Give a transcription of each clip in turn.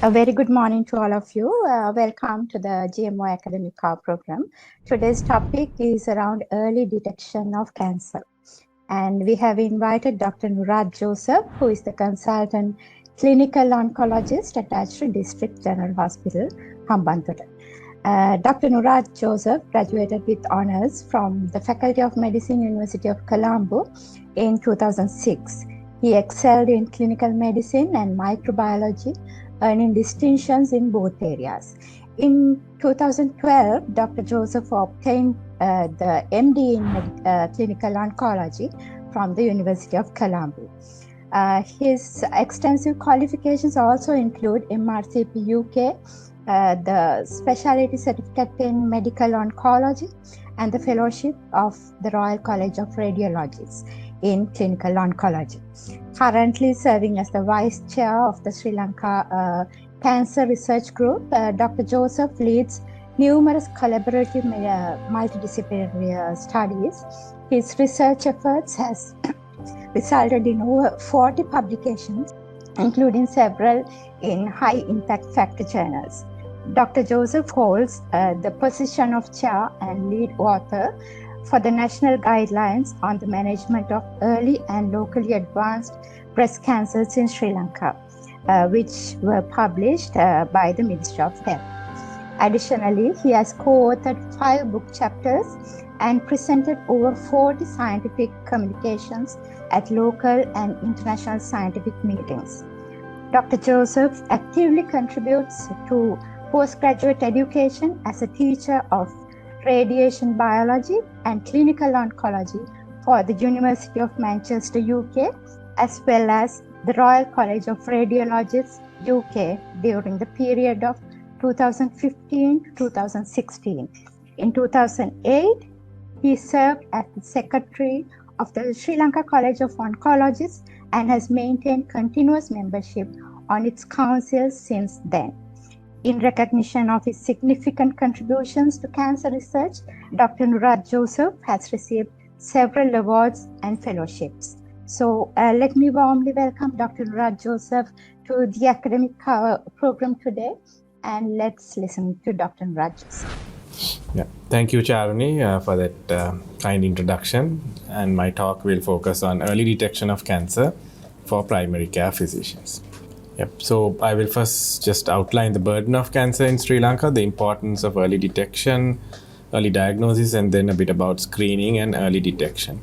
A very good morning to all of you. Welcome to the GMO Academic program. Today's topic is around early detection of cancer. And we have invited Dr. Nuradh Joseph, who is the consultant clinical oncologist attached to District General Hospital, Hambantota. Dr. Nuradh Joseph graduated with honors from the Faculty of Medicine, University of Colombo in 2006. He excelled in clinical medicine and microbiology, earning distinctions in both areas. In 2012, Dr. Joseph obtained the MD in clinical oncology from the University of Colombo. His extensive qualifications also include MRCP UK, the specialty certificate in medical oncology, and the fellowship of the Royal College of Radiologists in clinical oncology. Currently serving as the vice chair of the Sri Lanka Cancer Research Group, Dr. Joseph leads numerous collaborative multidisciplinary studies. His research efforts has resulted in over 40 publications, including several in high impact factor journals. Dr. Joseph holds the position of chair and lead author for the national guidelines on the management of early and locally advanced breast cancers in Sri Lanka, which were published by the Ministry of Health. Additionally, he has co-authored 5 book chapters and presented over 40 scientific communications at local and international scientific meetings. Dr. Joseph actively contributes to postgraduate education as a teacher of radiation biology and clinical oncology for the University of Manchester, UK, as well as the Royal College of Radiologists, UK, during the period of 2015 to 2016. In 2008, he served as the Secretary of the Sri Lanka College of Oncologists and has maintained continuous membership on its council since then. In recognition of his significant contributions to cancer research, Dr. Nuradh Joseph has received several awards and fellowships. So let me warmly welcome Dr. Nuradh Joseph to the academic program today, and let's listen to Dr. Nuradh Joseph. Yeah. Thank you, Charuni, for that kind introduction. And my talk will focus on early detection of cancer for primary care physicians. Yep. So I will first just outline the burden of cancer in Sri Lanka, the importance of early detection, early diagnosis, and then a bit about screening and early detection.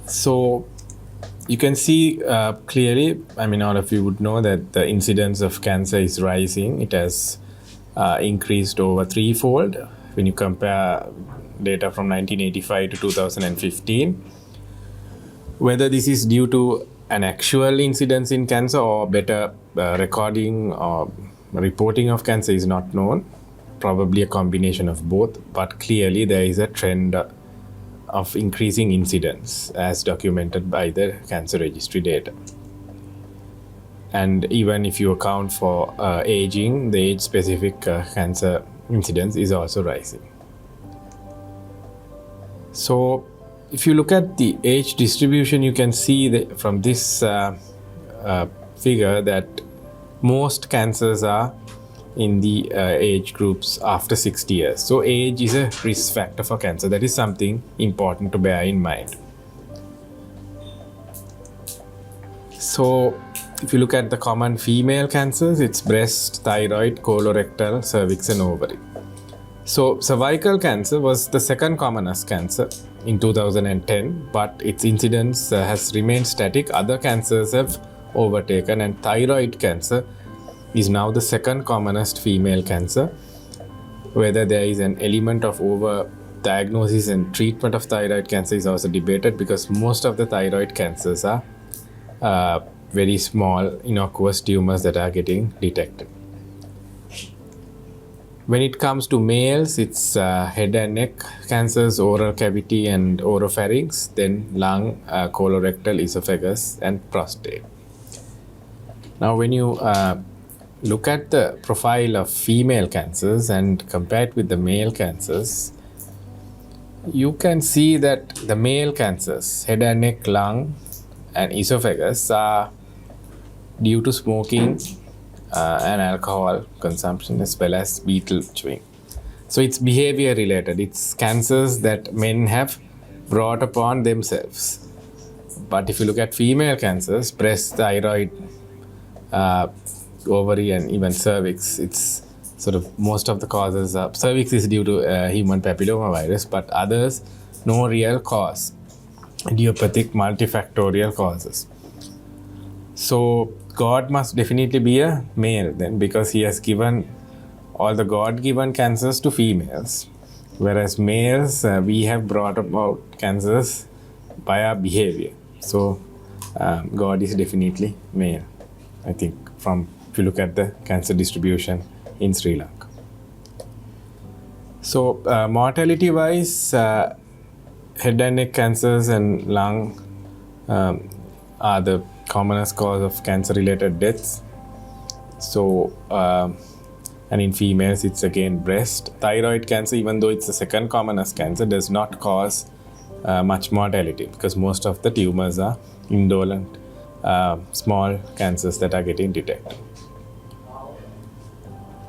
So you can see clearly, all of you would know that the incidence of cancer is rising. It has increased over threefold when you compare data from 1985 to 2015. Whether this is due to an actual incidence in cancer or better recording or reporting of cancer is not known. Probably a combination of both, but clearly there is a trend of increasing incidence as documented by the cancer registry data. And even if you account for aging, the age-specific cancer incidence is also rising. So if you look at the age distribution, you can see that from this figure that most cancers are in the age groups after 60 years. So age is a risk factor for cancer. That is something important to bear in mind. So if you look at the common female cancers, it's breast, thyroid, colorectal, cervix, and ovary. So cervical cancer was the second commonest cancer in 2010, but its incidence has remained static. Other cancers have overtaken, and thyroid cancer is now the second commonest female cancer. Whether there is an element of over-diagnosis and treatment of thyroid cancer is also debated, because most of the thyroid cancers are very small, innocuous tumors that are getting detected. When it comes to males, it's head and neck cancers, oral cavity and oropharynx, then lung, colorectal, esophagus, and prostate. Now, when you look at the profile of female cancers and compare it with the male cancers, you can see that the male cancers, head and neck, lung, and esophagus, are due to smoking and alcohol consumption as well as betel chewing. So it's behavior related. It's cancers that men have brought upon themselves. But if you look at female cancers, breast, thyroid, ovary, and even cervix, it's sort of most of the causes. Cervix is due to human papillomavirus, but others, no real cause. Idiopathic multifactorial causes. So God must definitely be a male then, because he has given all the God-given cancers to females, whereas males, we have brought about cancers by our behavior. So God is definitely male, I think, if you look at the cancer distribution in Sri Lanka. So mortality-wise, head and neck cancers and lung are the commonest cause of cancer-related deaths. So, and in females, it's again breast. Thyroid cancer, even though it's the second commonest cancer, does not cause much mortality, because most of the tumors are indolent, small cancers that are getting detected.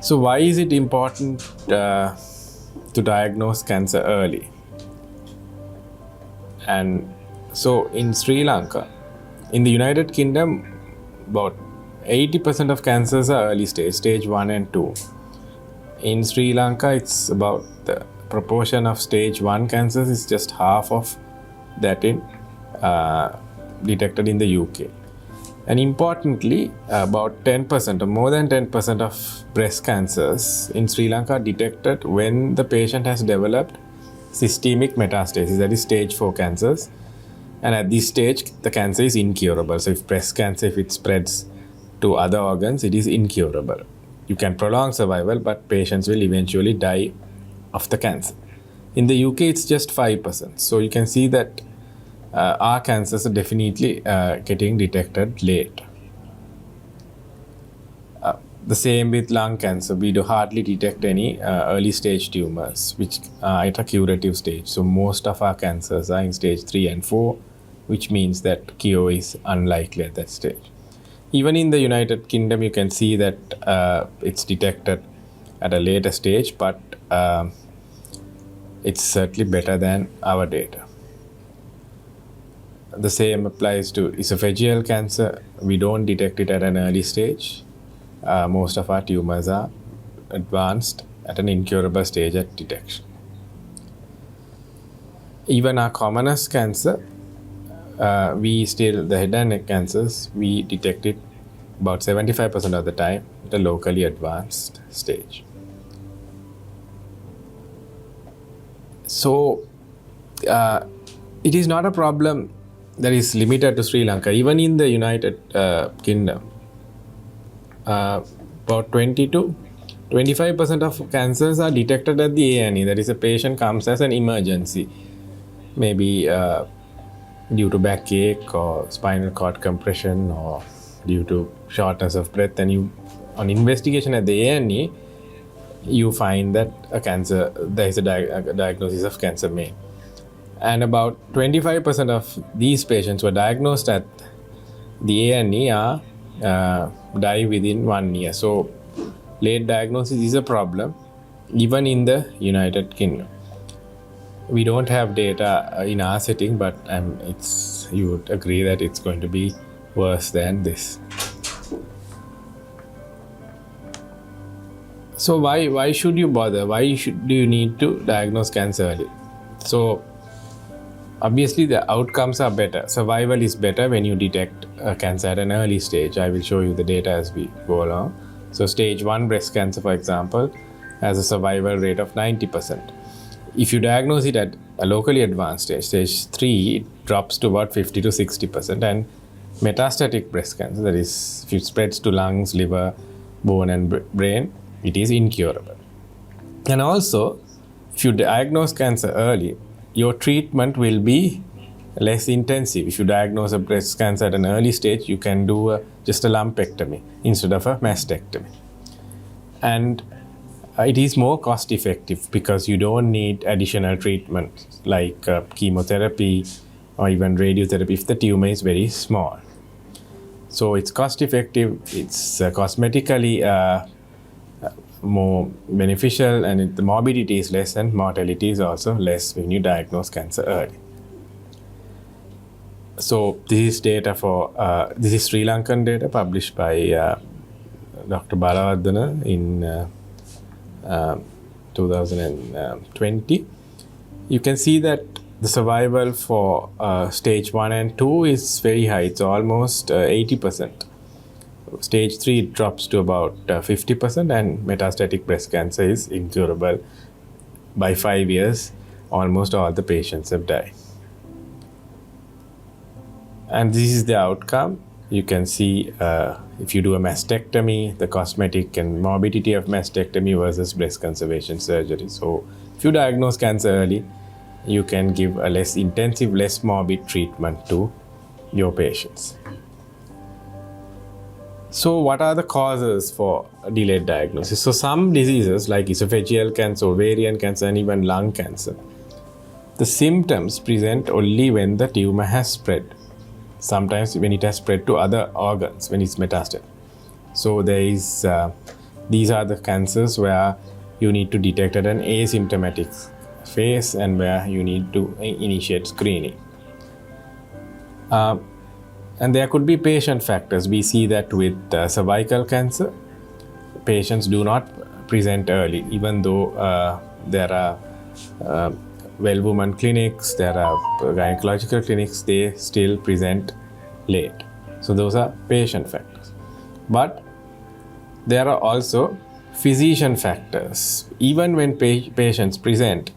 So why is it important to diagnose cancer early? And so in Sri Lanka, in the United Kingdom, about 80% of cancers are early stage, stage 1 and 2. In Sri Lanka, it's about the proportion of stage 1 cancers is just half of that in detected in the UK. And importantly, about 10% or more than 10% of breast cancers in Sri Lanka are detected when the patient has developed systemic metastasis, that is stage 4 cancers. And at this stage, the cancer is incurable. So if breast cancer, if it spreads to other organs, it is incurable. You can prolong survival, but patients will eventually die of the cancer. In the UK, it's just 5%. So you can see that our cancers are definitely getting detected late. The same with lung cancer. We do hardly detect any early stage tumors, which are at a curative stage. So most of our cancers are in stage 3 and 4, which means that cure is unlikely at that stage. Even in the United Kingdom, you can see that it's detected at a later stage, but it's certainly better than our data. The same applies to esophageal cancer. We don't detect it at an early stage. Most of our tumors are advanced at an incurable stage at detection. Even our commonest cancer, the head and neck cancers, we detect it about 75% of the time at a locally advanced stage. So it is not a problem that is limited to Sri Lanka. Even in the United Kingdom, about 20 to 25% of cancers are detected at the A&E. That is, a patient comes as an emergency, maybe due to backache or spinal cord compression or due to shortness of breath, and on investigation at the A&E, you find that there is a diagnosis of cancer made. And about 25% of these patients who are diagnosed at the A&E die within 1 year. So late diagnosis is a problem, even in the United Kingdom. We don't have data in our setting, but you would agree that it's going to be worse than this. So why should you bother? Do you need to diagnose cancer early? So obviously the outcomes are better. Survival is better when you detect cancer at an early stage. I will show you the data as we go along. So stage 1 breast cancer, for example, has a survival rate of 90%. If you diagnose it at a locally advanced stage, stage 3, it drops to about 50 to 60%. And metastatic breast cancer, that is, if it spreads to lungs, liver, bone and brain, it is incurable. And also, if you diagnose cancer early, your treatment will be less intensive. If you diagnose a breast cancer at an early stage, you can do just a lumpectomy instead of a mastectomy. And it is more cost effective because you don't need additional treatment like chemotherapy or even radiotherapy if the tumor is very small. So it's cost effective, it's cosmetically more beneficial, and the morbidity is less and mortality is also less when you diagnose cancer early. So this is data for, this is Sri Lankan data published by Dr. Balawardana in 2020. You can see that the survival for stage 1 and 2 is very high. It's almost 80%. Stage 3 it drops to about 50%, and metastatic breast cancer is incurable. By 5 years, almost all the patients have died. And this is the outcome. You can see if you do a mastectomy, the cosmetic and morbidity of mastectomy versus breast conservation surgery. So if you diagnose cancer early, you can give a less intensive, less morbid treatment to your patients. So what are the causes for delayed diagnosis? So some diseases like esophageal cancer, ovarian cancer, and even lung cancer, the symptoms present only when the tumor has spread. Sometimes when it has spread to other organs, when it's metastatic. So there is, these are the cancers where you need to detect at an asymptomatic phase and where you need to initiate screening. And there could be patient factors. We see that with cervical cancer, patients do not present early, even though there are well-woman clinics, there are gynecological clinics, they still present late. So those are patient factors. But there are also physician factors. Even when patients present,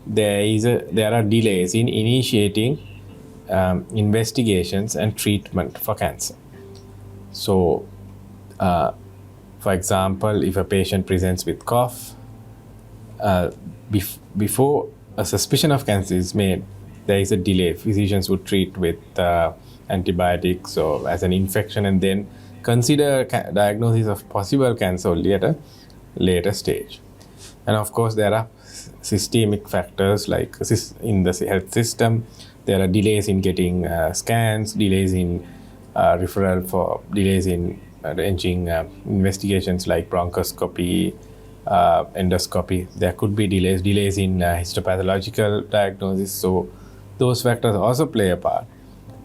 there are delays in initiating investigations and treatment for cancer. So, for example, if a patient presents with cough, before a suspicion of cancer is made, there is a delay. Physicians would treat with antibiotics or as an infection, and then consider diagnosis of possible cancer only at a later stage. And of course, there are systemic factors like in the health system. There are delays in getting scans, delays in referral for delays in arranging investigations like bronchoscopy, endoscopy. There could be delays in histopathological diagnosis. So those factors also play a part.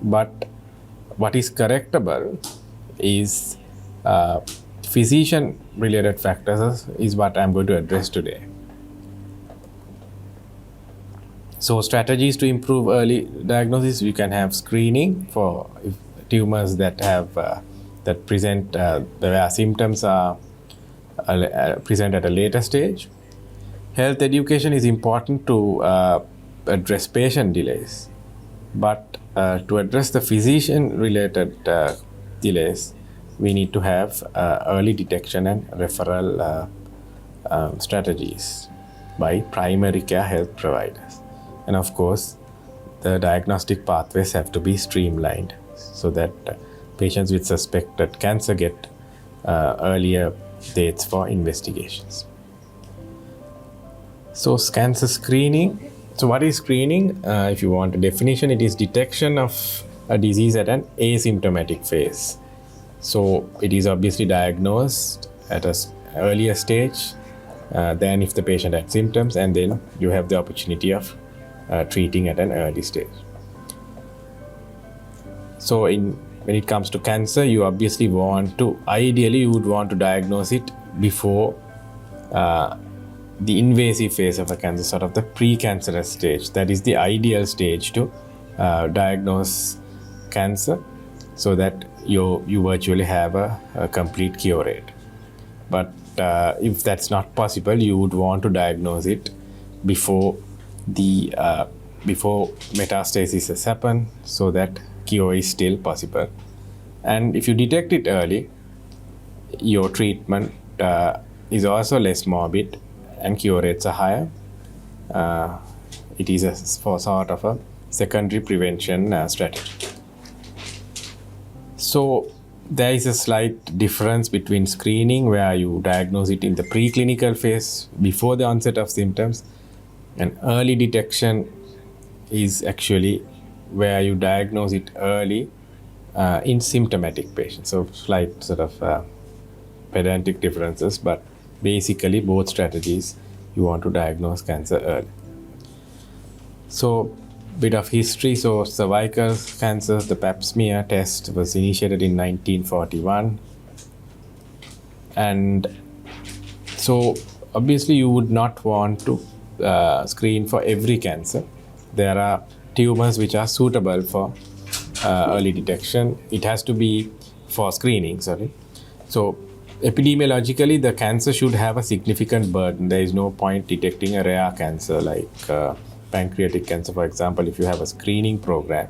But what is correctable is physician-related factors is what I'm going to address today. So strategies to improve early diagnosis: you can have screening for tumors that have that present where symptoms are present at a later stage. Health education is important to address patient delays, but to address the physician-related delays, we need to have early detection and referral strategies by primary care health providers. And of course, the diagnostic pathways have to be streamlined so that patients with suspected cancer get earlier dates for investigations. So cancer screening. So what is screening? If you want a definition, it is detection of a disease at an asymptomatic phase. So it is obviously diagnosed at an earlier stage than if the patient had symptoms, and then you have the opportunity of treating at an early stage. So when it comes to cancer, you obviously ideally you would want to diagnose it before the invasive phase of the cancer, sort of the precancerous stage. That is the ideal stage to diagnose cancer, so that you virtually have a complete cure rate. But if that's not possible, you would want to diagnose it before metastasis has happened, so that cure is still possible. And if you detect it early, your treatment is also less morbid and cure rates are higher. It is for sort of a secondary prevention strategy. So there is a slight difference between screening, where you diagnose it in the preclinical phase before the onset of symptoms, and early detection is actually where you diagnose it early in symptomatic patients. So slight sort of pedantic differences, but basically both strategies you want to diagnose cancer early. So bit of history. So cervical cancer, the pap smear test was initiated in 1941, and so obviously you would not want to screen for every cancer. There are tumors which are suitable for early detection. It has to be for screening, sorry. So epidemiologically, the cancer should have a significant burden. There is no point detecting a rare cancer like pancreatic cancer, for example. If you have a screening program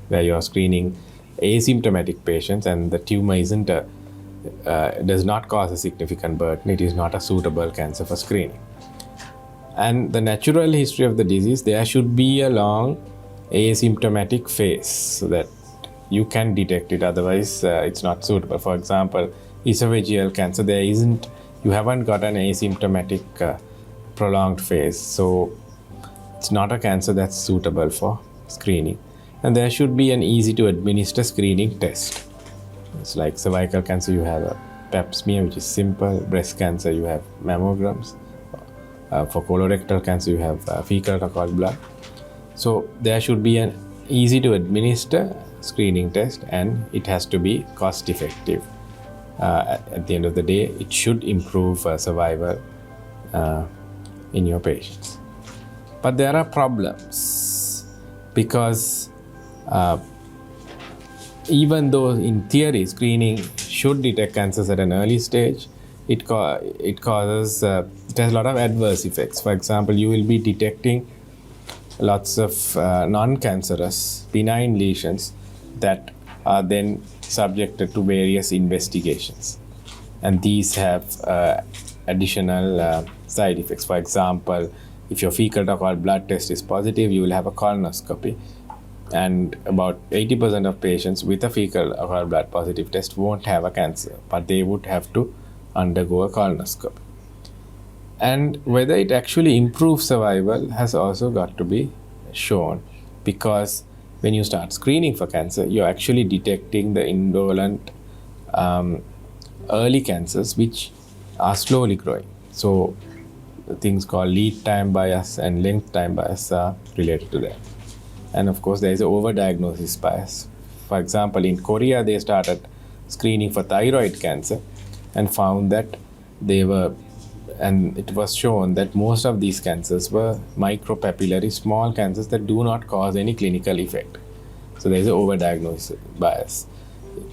where you are screening asymptomatic patients and the tumor isn't does not cause a significant burden, it is not a suitable cancer for screening. And the natural history of the disease, there should be a long asymptomatic phase so that you can detect it. Otherwise, it's not suitable. For example, esophageal cancer, you haven't got an asymptomatic prolonged phase, so it's not a cancer that's suitable for screening. And there should be an easy to administer screening test. It's like cervical cancer, you have a pap smear, which is simple. Breast cancer, you have mammograms. For colorectal cancer, you have fecal occult blood. So there should be an easy to administer screening test, and it has to be cost effective. At the end of the day, it should improve survival in your patients. But there are problems because even though in theory screening should detect cancers at an early stage, it has a lot of adverse effects. For example, you will be detecting lots of non-cancerous benign lesions that are then subjected to various investigations, and these have additional side effects. For example, if your fecal occult blood test is positive, you will have a colonoscopy, and about 80% of patients with a fecal occult blood positive test won't have a cancer, but they would have to undergo a colonoscopy. And whether it actually improves survival has also got to be shown, because when you start screening for cancer, you're actually detecting the indolent early cancers which are slowly growing. So things called lead time bias and length time bias are related to that. And of course, there is an overdiagnosis bias. For example, in Korea, they started screening for thyroid cancer and found that it was shown that most of these cancers were micropapillary small cancers that do not cause any clinical effect. So there is an overdiagnosis bias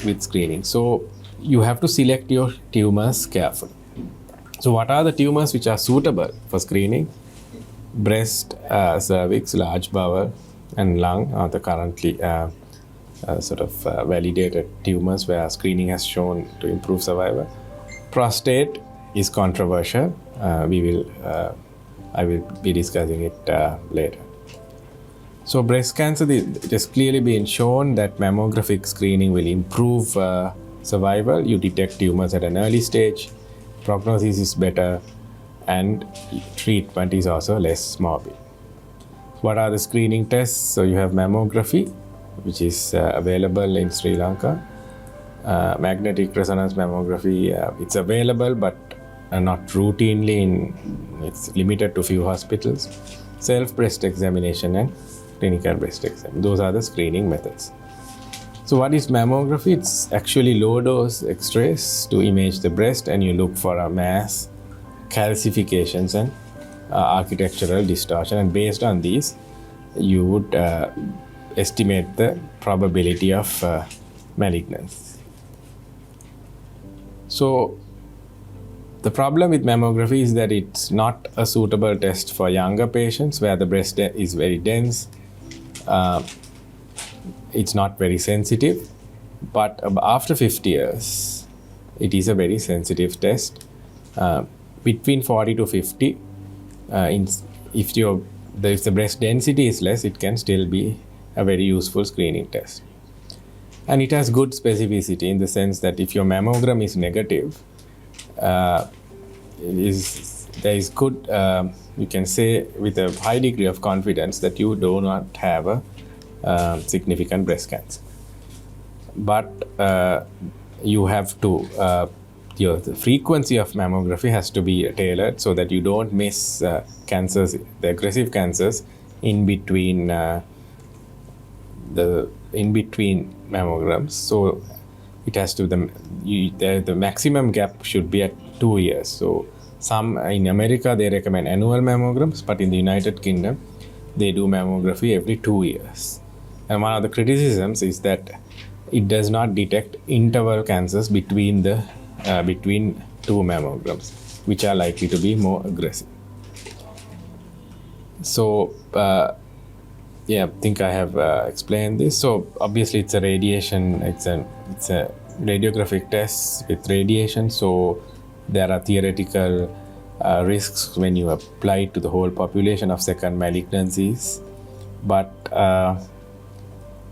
with screening. So you have to select your tumors carefully. So what are the tumors which are suitable for screening? Breast, cervix, large bowel, and lung are the currently validated tumors where screening has shown to improve survival. Prostate is controversial. I will be discussing it later. So breast cancer, it has clearly been shown that mammographic screening will improve survival. You detect tumors at an early stage, prognosis is better, and treatment is also less morbid. What are the screening tests? So you have mammography, which is available in Sri Lanka. Magnetic resonance mammography, it's available, but not routinely. It's limited to few hospitals. Self breast examination and clinical breast exam. Those are the screening methods. So what is mammography? It's actually low dose X-rays to image the breast, and you look for a mass, calcifications, and architectural distortion, and based on these you would estimate the probability of malignancy. So the problem with mammography is that it's not a suitable test for younger patients where the breast is very dense. It's not very sensitive, but after 50 years it is a very sensitive test. Between 40 to 50, if the breast density is less, it can still be a very useful screening test. And it has good specificity in the sense that if your mammogram is negative, there is good, you can say with a high degree of confidence that you do not have a significant breast cancer. but you have to the frequency of mammography has to be tailored so that you don't miss cancers, the aggressive cancers, in between mammograms. So it has to the maximum gap should be at 2 years. So some in America they recommend annual mammograms, but in the United Kingdom they do mammography every 2 years. And one of the criticisms is that it does not detect interval cancers between two mammograms, which are likely to be more aggressive. So I think I have explained this. So obviously it's a radiation, it's a radiographic test with radiation. So there are theoretical risks when you apply it to the whole population of second malignancies. But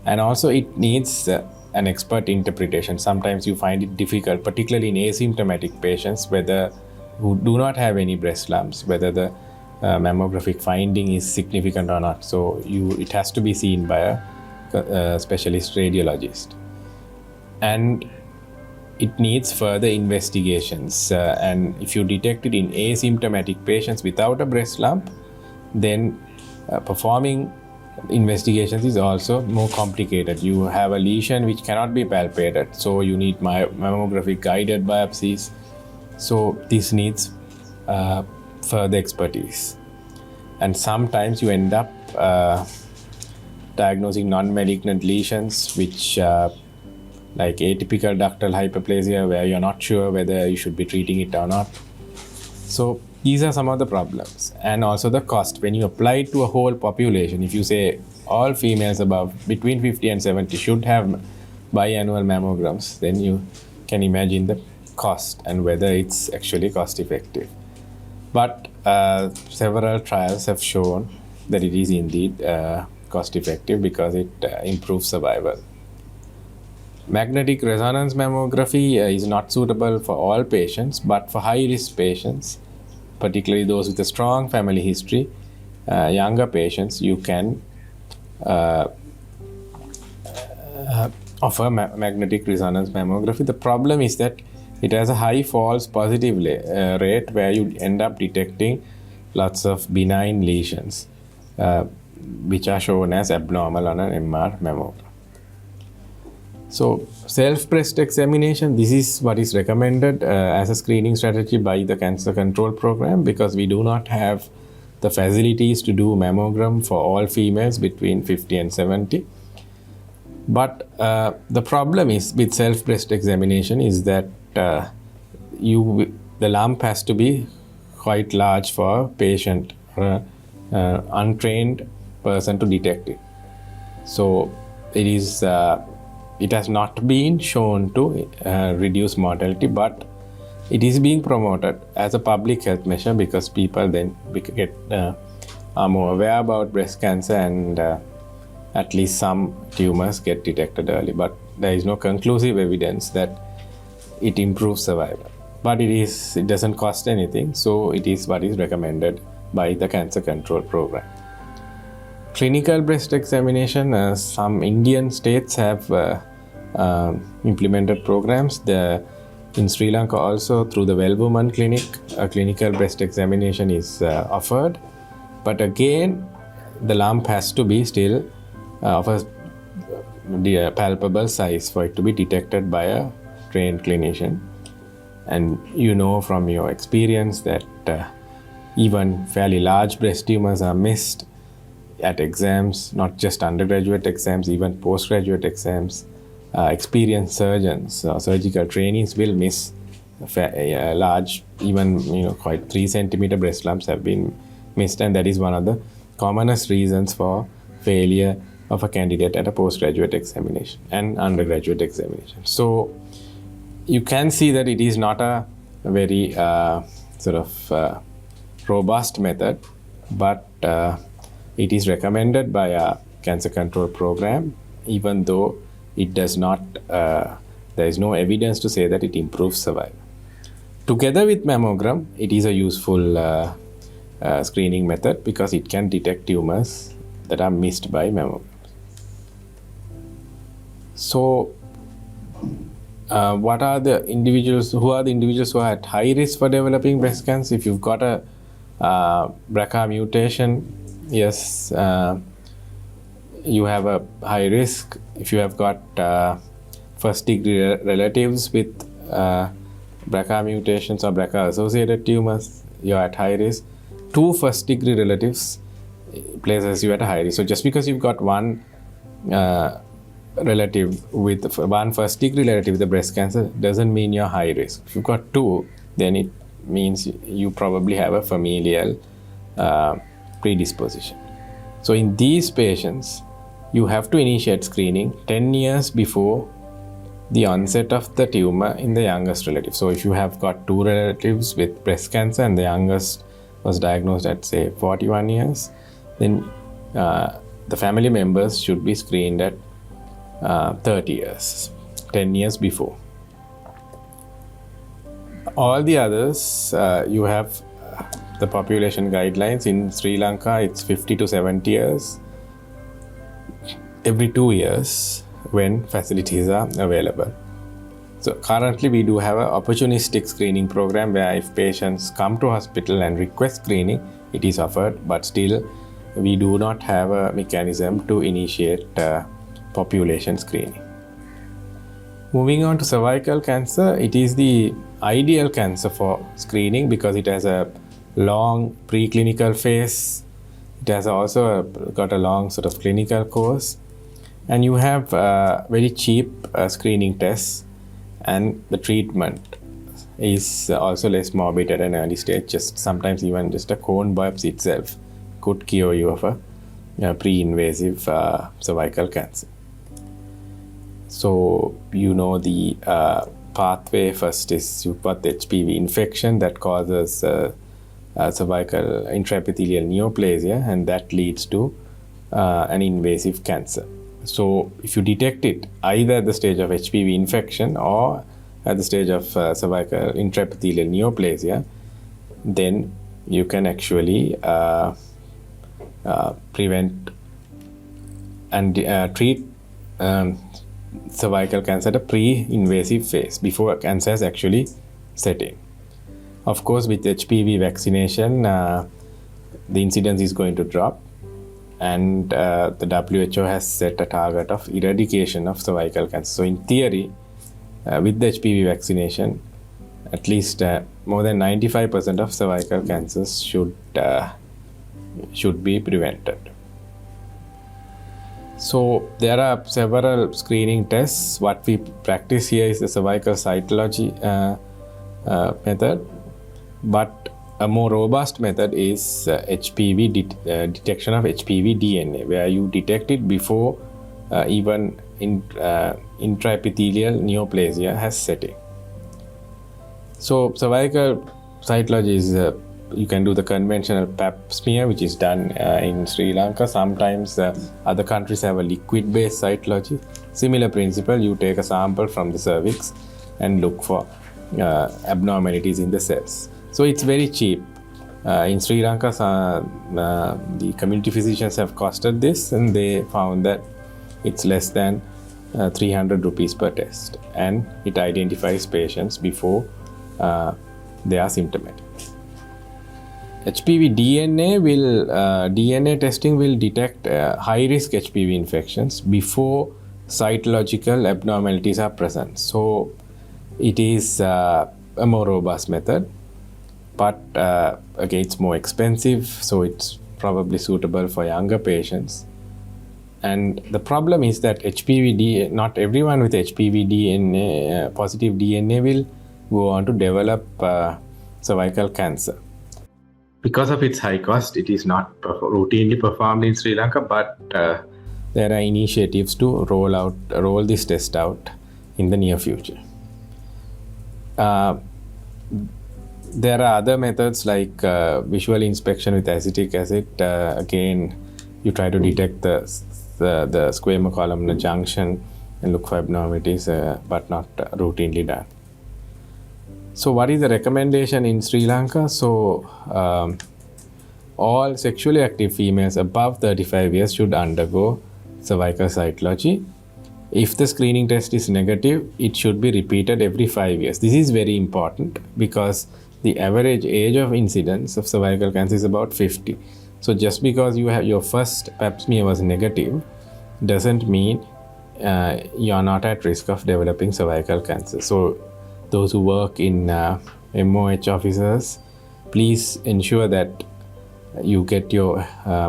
and also it needs an expert interpretation. Sometimes you find it difficult, particularly in asymptomatic patients, who do not have any breast lumps, whether the mammographic finding is significant or not. So it has to be seen by a specialist radiologist. And it needs further investigations. And if you detect it in asymptomatic patients without a breast lump, then performing investigations is also more complicated. You have a lesion which cannot be palpated, so you need mammographic guided biopsies. So this needs further expertise. And sometimes you end up diagnosing non-malignant lesions, which like atypical ductal hyperplasia, where you're not sure whether you should be treating it or not. So these are some of the problems. And also the cost. When you apply it to a whole population, if you say all females between 50 and 70 should have biannual mammograms, then you can imagine the cost and whether it's actually cost effective. But several trials have shown that it is indeed cost effective because it improves survival. Magnetic resonance mammography is not suitable for all patients, but for high-risk patients, particularly those with a strong family history, younger patients, you can offer magnetic resonance mammography. The problem is that it has a high false positive rate where you end up detecting lots of benign lesions, which are shown as abnormal on an MR mammogram. So self-breast examination, this is what is recommended as a screening strategy by the Cancer Control Program, because we do not have the facilities to do mammogram for all females between 50 and 70. But the problem is with self-breast examination is that the lump has to be quite large for a patient or an untrained person to detect it. So it has not been shown to reduce mortality, but it is being promoted as a public health measure because people then are more aware about breast cancer, and at least some tumors get detected early. But there is no conclusive evidence that it improves survival. But it doesn't cost anything, so it is what is recommended by the Cancer Control Program. Clinical breast examination, some Indian states have implemented programs. In Sri Lanka also, through the Well Woman Clinic, a clinical breast examination is offered. But again, the lump has to be still of a palpable size for it to be detected by a trained clinician. And you know from your experience that even fairly large breast tumors are missed at exams, not just undergraduate exams, even postgraduate exams. Experienced surgeons or surgical trainees will miss large, even quite 3 centimeter breast lumps have been missed, and that is one of the commonest reasons for failure of a candidate at a postgraduate examination and undergraduate examination. So you can see that it is not a very robust method, but it is recommended by a Cancer Control Program, even though it does not, there is no evidence to say that it improves survival. Together with mammogram, it is a useful screening method because it can detect tumors that are missed by mammograms. So what are the individuals? Who are the individuals who are at high risk for developing breast cancer? If you've got a BRCA mutation, yes, you have a high risk. If you have got first degree relatives with BRCA mutations or BRCA associated tumors, you're at high risk. 2 first degree relatives places you at a high risk. So just because you've got one relative with one first degree relative with the breast cancer doesn't mean you're high risk. If you've got 2, then it means you probably have a familial predisposition. So in these patients, you have to initiate screening 10 years before the onset of the tumor in the youngest relative. So if you have got 2 relatives with breast cancer and the youngest was diagnosed at say 41 years, then the family members should be screened at 30 years, 10 years before. All the others, you have the population guidelines. In Sri Lanka, it's 50 to 70 years every 2 years when facilities are available. So currently we do have an opportunistic screening program where if patients come to hospital and request screening, it is offered, but still we do not have a mechanism to initiate population screening. Moving on to cervical cancer, it is the ideal cancer for screening because it has a long preclinical phase. It has also got a long sort of clinical course, and you have very cheap screening tests, and the treatment is also less morbid at an early stage. Just sometimes even just a cone biopsy itself could cure you of a pre-invasive cervical cancer. So you know the pathway. First is you've got the HPV infection that causes cervical intraepithelial neoplasia, and that leads to an invasive cancer. So if you detect it either at the stage of HPV infection or at the stage of cervical intraepithelial neoplasia, then you can actually prevent and treat cervical cancer at a pre-invasive phase before cancer has actually set in. Of course, with HPV vaccination, the incidence is going to drop, and the WHO has set a target of eradication of cervical cancer. So in theory, with the HPV vaccination, at least more than 95% of cervical cancers should be prevented. So there are several screening tests. What we practice here is the cervical cytology method, but a more robust method is HPV detection of HPV DNA, where you detect it before even intraepithelial neoplasia has set in. So cervical cytology is you can do the conventional pap smear, which is done in Sri Lanka. Sometimes other countries have a liquid-based cytology. Similar principle, you take a sample from the cervix and look for abnormalities in the cells. So it's very cheap. In Sri Lanka, the community physicians have costed this, and they found that it's less than 300 rupees per test, and it identifies patients before they are symptomatic. HPV DNA testing will detect high-risk HPV infections before cytological abnormalities are present. So it is a more robust method, but again, it's more expensive, so it's probably suitable for younger patients. And the problem is that not everyone with HPV DNA, positive DNA will go on to develop cervical cancer. Because of its high cost, it is not routinely performed in Sri Lanka, but there are initiatives to roll this test out in the near future. There are other methods like visual inspection with acetic acid. Again, you try to detect the squamocolumnar junction and look for abnormalities, but not routinely done. So what is the recommendation in Sri Lanka? So all sexually active females above 35 years should undergo cervical cytology. If the screening test is negative, it should be repeated every 5 years. This is very important because the average age of incidence of cervical cancer is about 50. So just because you have your first pap smear was negative doesn't mean you are not at risk of developing cervical cancer. So those who work in MOH offices, please ensure that you get your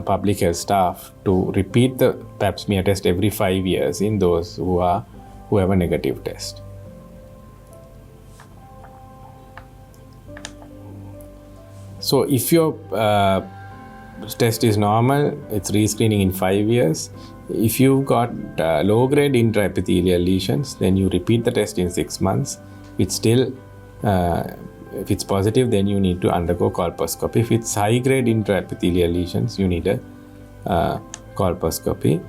public health staff to repeat the pap smear test every 5 years in those who have a negative test. So if your test is normal, it's rescreening in 5 years. If you've got low-grade intraepithelial lesions, then you repeat the test in 6 months. It's still if it's positive, then you need to undergo colposcopy. If it's high-grade intraepithelial lesions, you need a colposcopy.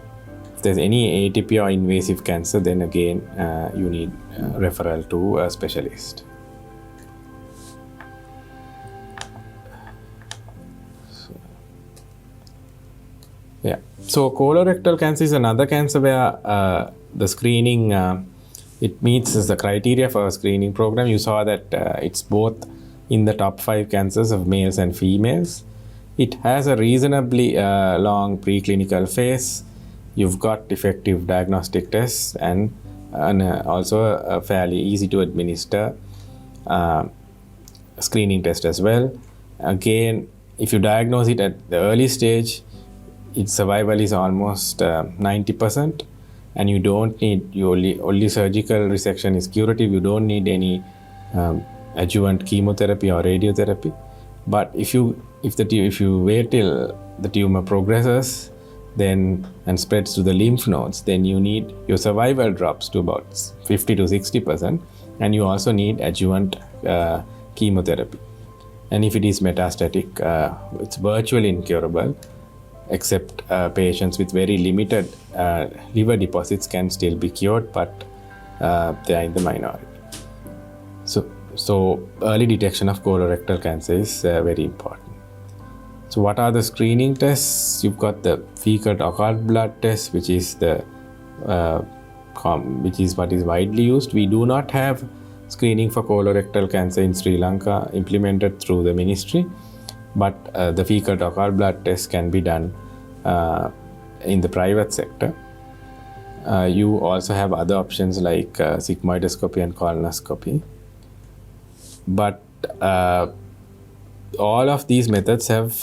If there's any atypical or invasive cancer, then again you need referral to a specialist. So colorectal cancer is another cancer where the screening it meets the criteria for a screening program. You saw that it's both in the top 5 cancers of males and females. It has a reasonably long preclinical phase. You've got effective diagnostic tests and also a fairly easy to administer screening test as well. Again, if you diagnose it at the early stage, its survival is almost 90%. And you don't need, only surgical resection is curative. You don't need any adjuvant chemotherapy or radiotherapy. But if you wait till the tumor progresses, then and spreads to the lymph nodes, then your survival drops to about 50 to 60%, and you also need adjuvant chemotherapy. And if it is metastatic, it's virtually incurable, except patients with very limited liver deposits can still be cured, but they are in the minority. So early detection of colorectal cancer is very important. So what are the screening tests? You've got the fecal occult blood test, which is what is widely used. We do not have screening for colorectal cancer in Sri Lanka implemented through the ministry, but the fecal occult blood test can be done in the private sector. You also have other options like sigmoidoscopy and colonoscopy. But all of these methods have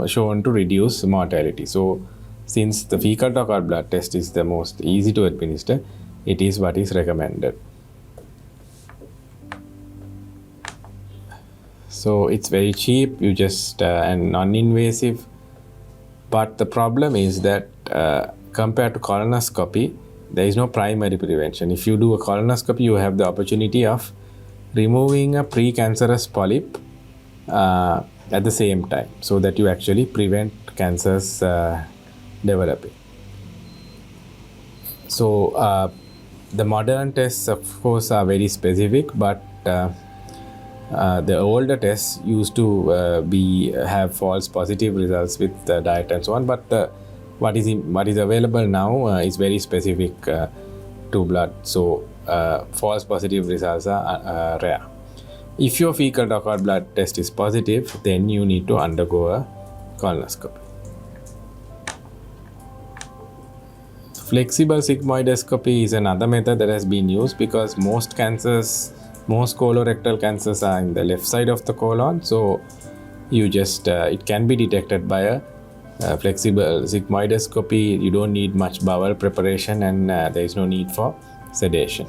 shown to reduce mortality. So since the fecal occult blood test is the most easy to administer, it is what is recommended. So it's very cheap, you just and non-invasive. But the problem is that compared to colonoscopy, there is no primary prevention. If you do a colonoscopy, you have the opportunity of removing a precancerous polyp at the same time, so that you actually prevent cancers developing. So the modern tests, of course, are very specific, but the older tests used to have false positive results with diet and so on. But what is available now is very specific to blood. So false positive results are rare. If your fecal occult blood test is positive, then you need to undergo a colonoscopy. Flexible sigmoidoscopy is another method that has been used because most colorectal cancers are in the left side of the colon. So you just it can be detected by a flexible sigmoidoscopy. You don't need much bowel preparation, and there is no need for sedation.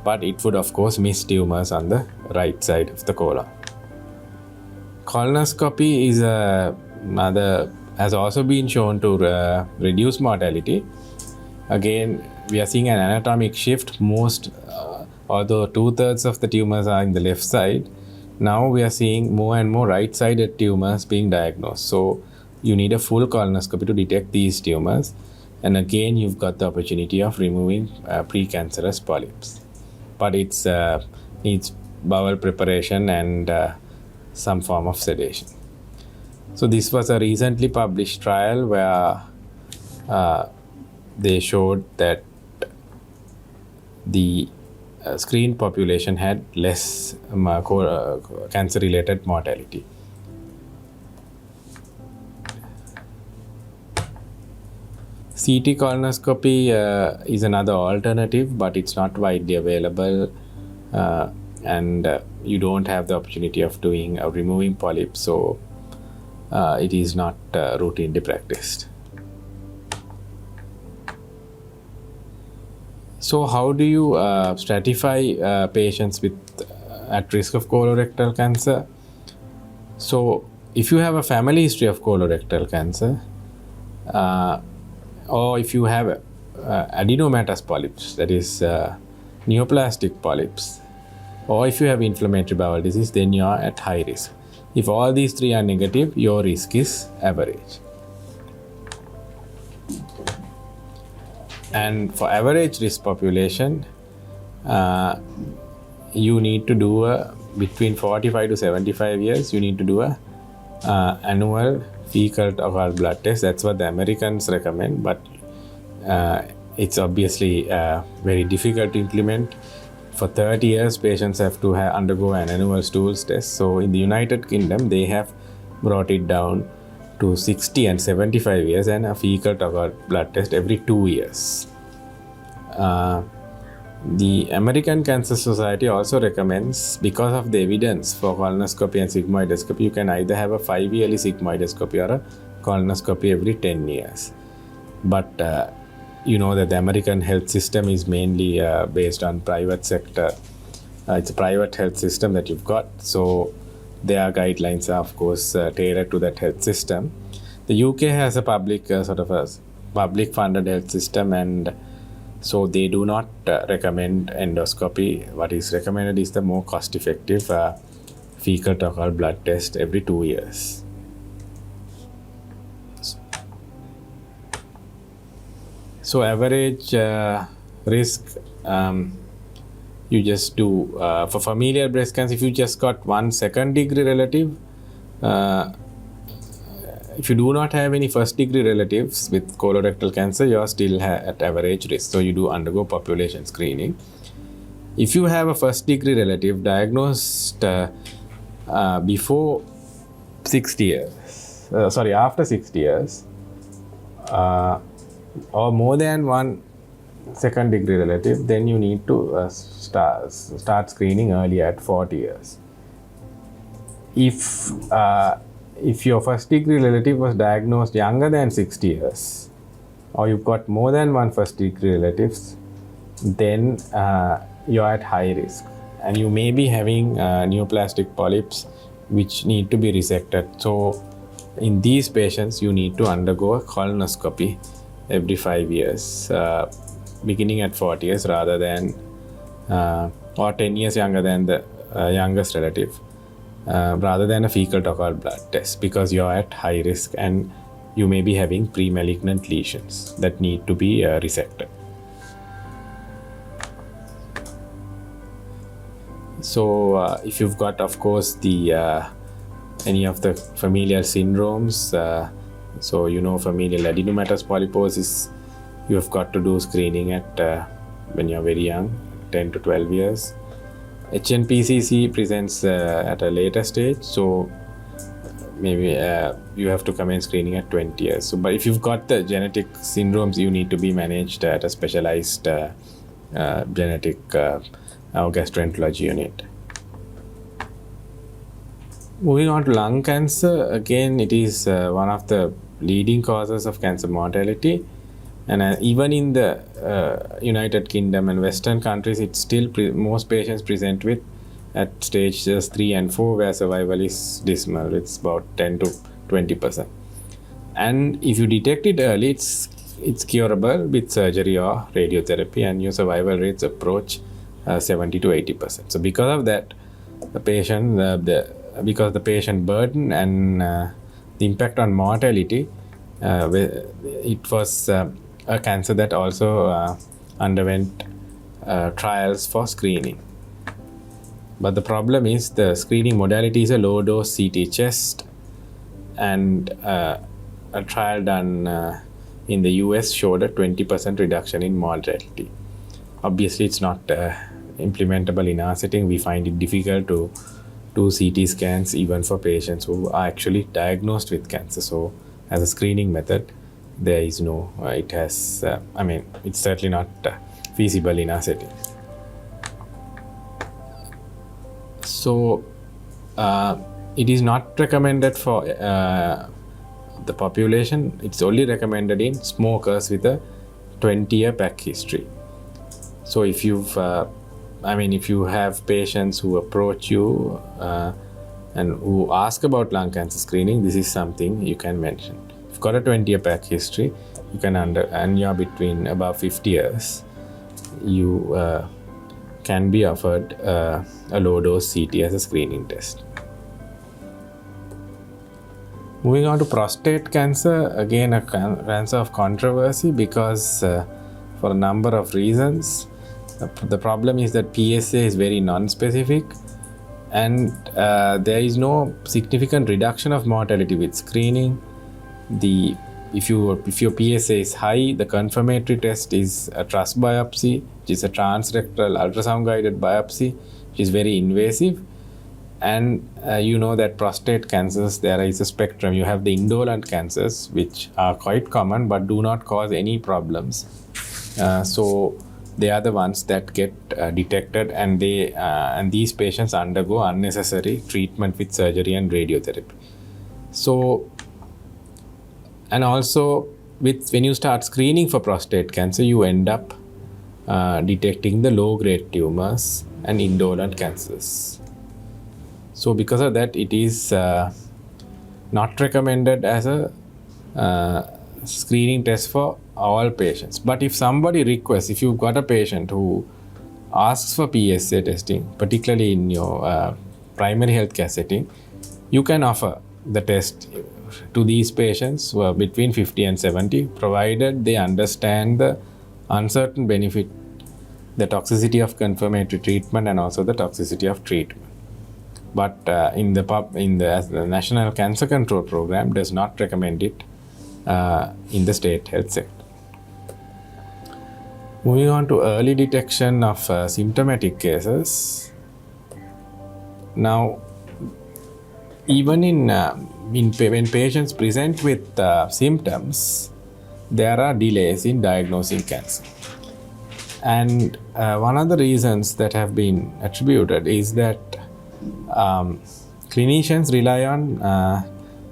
But it would, of course, miss tumors on the right side of the colon. Colonoscopy is has also been shown to reduce mortality. Again, we are seeing an anatomic shift. Although 2/3 of the tumors are in the left side, now we are seeing more and more right-sided tumors being diagnosed. So you need a full colonoscopy to detect these tumors. And again, you've got the opportunity of removing precancerous polyps. But it needs bowel preparation and some form of sedation. So this was a recently published trial where they showed that the screened population had less cancer-related mortality. CT colonoscopy is another alternative, but it's not widely available, and you don't have the opportunity of doing removing polyps, so it is not routinely practiced. So how do you stratify patients with at risk of colorectal cancer? So if you have a family history of colorectal cancer, or if you have adenomatous polyps, that is neoplastic polyps, or if you have inflammatory bowel disease, then you are at high risk. If all these three are negative, your risk is average. And for average risk population, you need to do between 45 to 75 years, you need to do a annual fecal occult blood test. That's what the Americans recommend, but it's obviously very difficult to implement. For 30 years, patients have to undergo an annual stools test. So in the United Kingdom, they have brought it down to 60 and 75 years and a fecal occult blood test every 2 years. The American Cancer Society also recommends, because of the evidence for colonoscopy and sigmoidoscopy, you can either have a 5-yearly sigmoidoscopy or a colonoscopy every 10 years. But you know that the American health system is mainly based on private sector. It's a private health system that you've got, so their guidelines are of course tailored to that health system. The UK has a public public funded health system, and so they do not recommend endoscopy. What is recommended is the more cost effective fecal occult blood test every 2 years. So average risk, you just do for familial breast cancer. If you just got 1 second degree relative, if you do not have any first degree relatives with colorectal cancer, you are still at average risk. So you do undergo population screening. If you have a first degree relative diagnosed before 60 years, after 60 years, or more than 1 second degree relative, then you need to start screening early at 40 years. If your first degree relative was diagnosed younger than 60 years, or you've got more than 1 first degree relatives, then you're at high risk, and you may be having neoplastic polyps which need to be resected. So in these patients, you need to undergo a colonoscopy every 5 years, beginning at 40 years rather than or 10 years younger than the youngest relative, rather than a fecal occult blood test, because you're at high risk and you may be having pre-malignant lesions that need to be resected. So if you've got, of course, the any of the familial syndromes, so you know familial adenomatous polyposis, you have got to do screening at when you're very young, 10 to 12 years. HNPCC presents at a later stage, so maybe you have to commence screening at 20 years. So, but if you've got the genetic syndromes, you need to be managed at a specialized genetic gastroenterology unit. Moving on to lung cancer, again it is one of the leading causes of cancer mortality, and even in the United Kingdom and Western countries, it's still most patients present with at stages 3 and 4 where survival is dismal. It's about 10 to 20%, and if you detect it early, it's curable with surgery or radiotherapy, and your survival rates approach 70 to 80%. So because of that, the patient because the patient burden and the impact on mortality, it was a cancer that also underwent trials for screening. But the problem is the screening modality is a low dose CT chest, and a trial done in the US showed a 20% reduction in mortality. obviously it's not implementable in our setting. We find it difficult to do CT scans even for patients who are actually diagnosed with cancer. So as a screening method, there is no, it's certainly not feasible in our setting. So it is not recommended for the population. It's only recommended in smokers with a 20-year back history. So if if you have patients who approach you and who ask about lung cancer screening, this is something you can mention. If you've got a 20-year back history, you can and you're between above 50 years, you can be offered a low-dose CT as a screening test. Moving on to prostate cancer, again a cancer of controversy because for a number of reasons. The problem is that PSA is very non-specific, and there is no significant reduction of mortality with screening. If your PSA is high, the confirmatory test is a trus biopsy, which is a transrectal ultrasound-guided biopsy, which is very invasive. And you know that prostate cancers, there is a spectrum. You have the indolent cancers, which are quite common but do not cause any problems. So they are the ones that get detected, and these patients undergo unnecessary treatment with surgery and radiotherapy. So, and also when you start screening for prostate cancer, you end up detecting the low-grade tumors and indolent cancers. So because of that, it is not recommended as a screening test for all patients. But if somebody requests, if you've got a patient who asks for PSA testing, particularly in your primary healthcare setting, you can offer the test to these patients who are between 50 and 70, provided they understand the uncertain benefit, the toxicity of confirmatory treatment, and also the toxicity of treatment. But in the National Cancer Control Program does not recommend it in the state health sector. Moving on to early detection of symptomatic cases. Now, even when patients present with symptoms, there are delays in diagnosing cancer. And one of the reasons that have been attributed is that clinicians rely on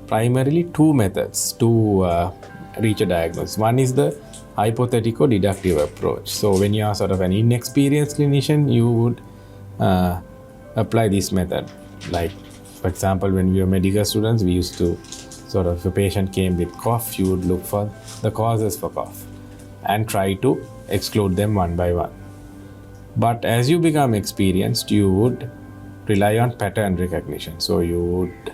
primarily two methods to reach a diagnosis. One is the hypothetical-deductive approach. So when you are sort of an inexperienced clinician, you would apply this method. Like, for example, when we were medical students, we used to sort of, if a patient came with cough, you would look for the causes for cough and try to exclude them one by one. But as you become experienced, you would rely on pattern recognition. So you would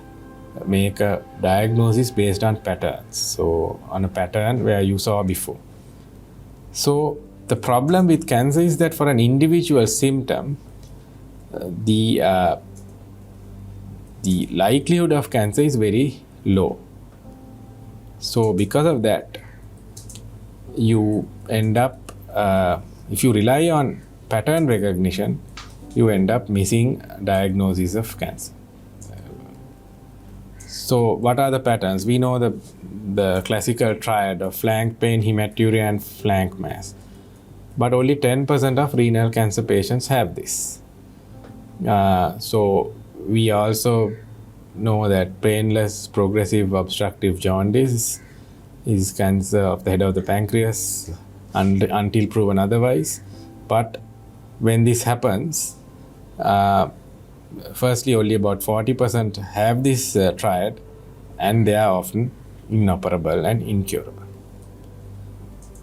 make a diagnosis based on patterns. So on a pattern where you saw before. So the problem with cancer is that for an individual symptom, the likelihood of cancer is very low. So because of that, you end up, if you rely on pattern recognition, you end up missing diagnosis of cancer. So what are the patterns? We know the classical triad of flank pain, hematuria, and flank mass. But only 10% of renal cancer patients have this. So we also know that painless progressive obstructive jaundice is cancer of the head of the pancreas until proven otherwise. But when this happens, firstly, only about 40% have this triad, and they are often inoperable and incurable.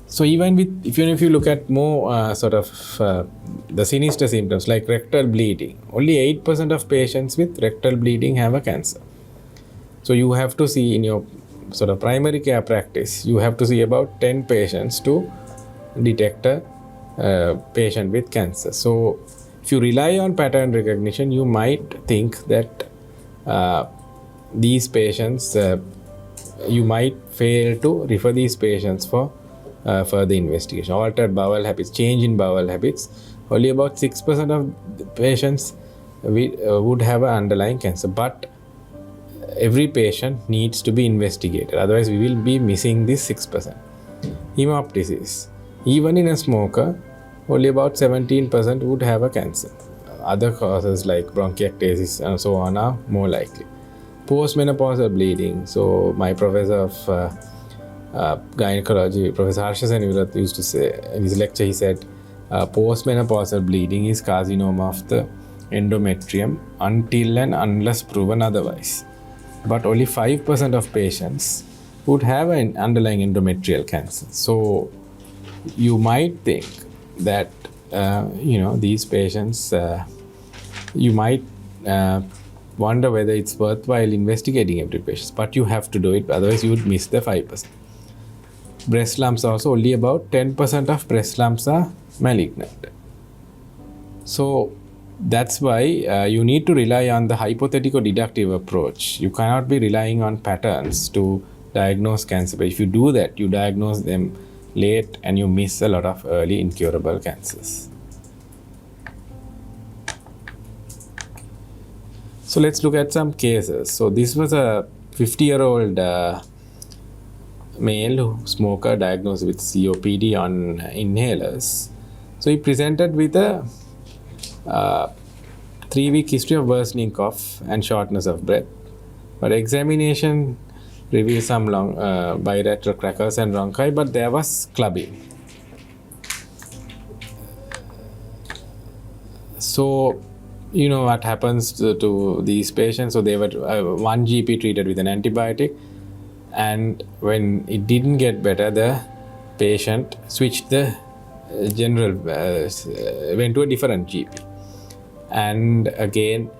So even if you look at more the sinister symptoms like rectal bleeding, only 8% of patients with rectal bleeding have a cancer. So you have to see in your sort of primary care practice, you have to see about 10 patients to detect a patient with cancer. So if you rely on pattern recognition, you might think that these patients, you might fail to refer these patients for further investigation. Altered bowel habits, change in bowel habits, only about 6% of the patients would have an underlying cancer. But every patient needs to be investigated, otherwise we will be missing this 6%. Hemoptysis, even in a smoker, only about 17% would have a cancer. Other causes like bronchiectasis and so on are more likely. Postmenopausal bleeding. So my professor of gynecology, Professor Harsha Senivarath, used to say in his lecture, he said postmenopausal bleeding is carcinoma of the endometrium until and unless proven otherwise. But only 5% of patients would have an underlying endometrial cancer. So you might think that these patients, you might wonder whether it's worthwhile investigating every patient, but you have to do it, otherwise you would miss the 5%. Breast lumps also, only about 10% of breast lumps are malignant. So that's why you need to rely on the hypothetical deductive approach. You cannot be relying on patterns to diagnose cancer. But if you do that, you diagnose them late and you miss a lot of early incurable cancers. So let's look at some cases. So this was a 50-year-old male smoker diagnosed with COPD on inhalers. So he presented with a 3-week history of worsening cough and shortness of breath. But examination revealed some bilateral crackers and bronchi, but there was clubbing. So, you know what happens to these patients. So they were one GP treated with an antibiotic, and when it didn't get better, the patient switched the went to a different GP. And again,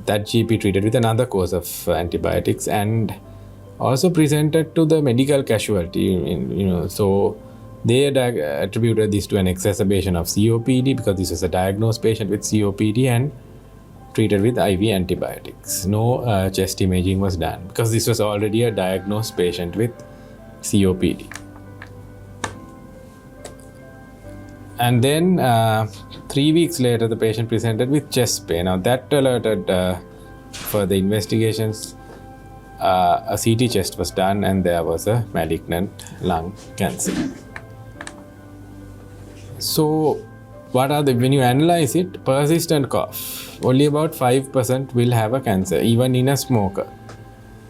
that GP treated with another course of antibiotics and also presented to the medical casualty. So they attributed this to an exacerbation of COPD because this was a diagnosed patient with COPD and treated with IV antibiotics. No chest imaging was done because this was already a diagnosed patient with COPD. And then 3 weeks later, the patient presented with chest pain. Now that alerted further investigations. A CT chest was done and there was a malignant lung cancer. So when you analyze it, persistent cough, only about 5% will have a cancer, even in a smoker.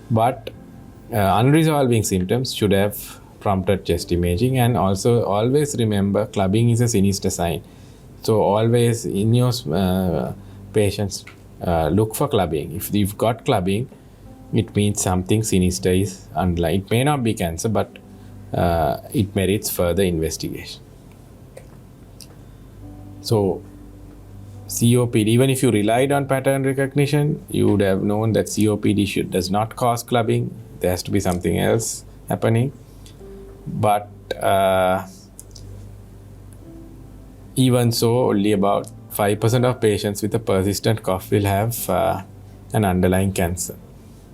But unresolving symptoms should have prompted chest imaging. And also always remember, clubbing is a sinister sign. So always in your patients, look for clubbing. If you've got clubbing, it means something sinister is underlying. It may not be cancer, but it merits further investigation. So COPD, even if you relied on pattern recognition, you would have known that COPD does not cause clubbing. There has to be something else happening. But even so, only about 5% of patients with a persistent cough will have an underlying cancer.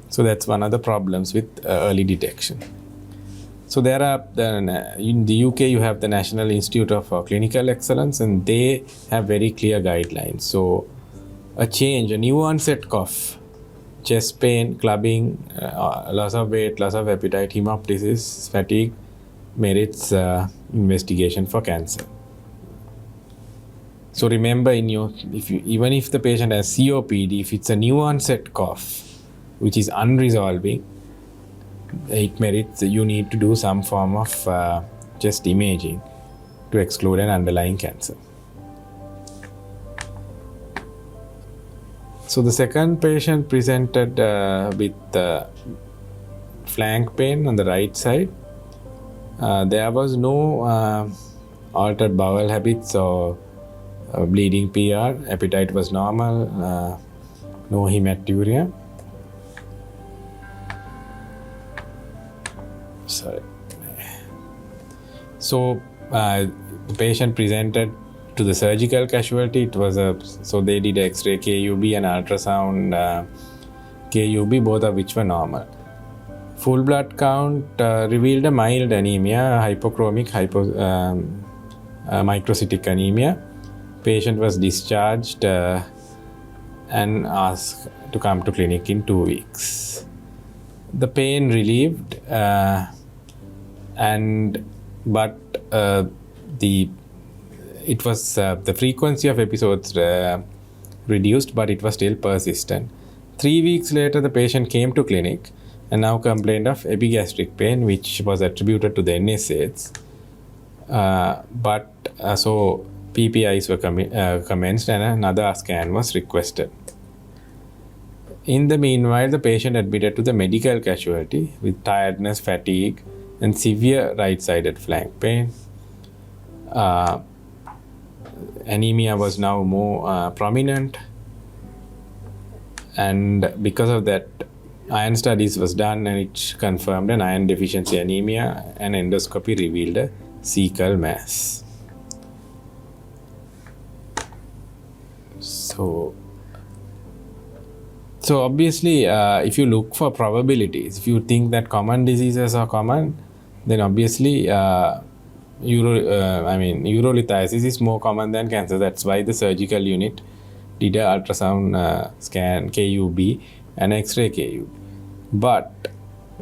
So that's one of the problems with early detection. So there are, in the UK, you have the National Institute of Clinical Excellence, and they have very clear guidelines. So a new onset cough, chest pain, clubbing, loss of weight, loss of appetite, hemoptysis, fatigue, merits investigation for cancer. So remember, even if the patient has COPD, if it's a new onset cough, which is unresolving, it merits, you need to do some form of chest imaging to exclude an underlying cancer. So the second patient presented with flank pain on the right side. There was no altered bowel habits or bleeding PR. Appetite was normal, no hematuria. Sorry. So the patient presented to the surgical casualty. It was so they did X-ray, KUB and ultrasound KUB, both of which were normal. Full blood count revealed a mild anemia, hypochromic microcytic anemia. Patient was discharged and asked to come to clinic in 2 weeks. The pain relieved, but the frequency of episodes reduced, but it was still persistent. 3 weeks later, the patient came to clinic and now complained of epigastric pain, which was attributed to the NSAIDs. So PPIs were commenced and another scan was requested. In the meanwhile, the patient admitted to the medical casualty with tiredness, fatigue, and severe right-sided flank pain. Anemia was now more prominent, and because of that, iron studies was done and it confirmed an iron deficiency anemia, and endoscopy revealed a cecal mass. So obviously, if you look for probabilities, if you think that common diseases are common, then obviously urolithiasis is more common than cancer. That's why the surgical unit did an ultrasound scan, KUB, and X-ray KUB. But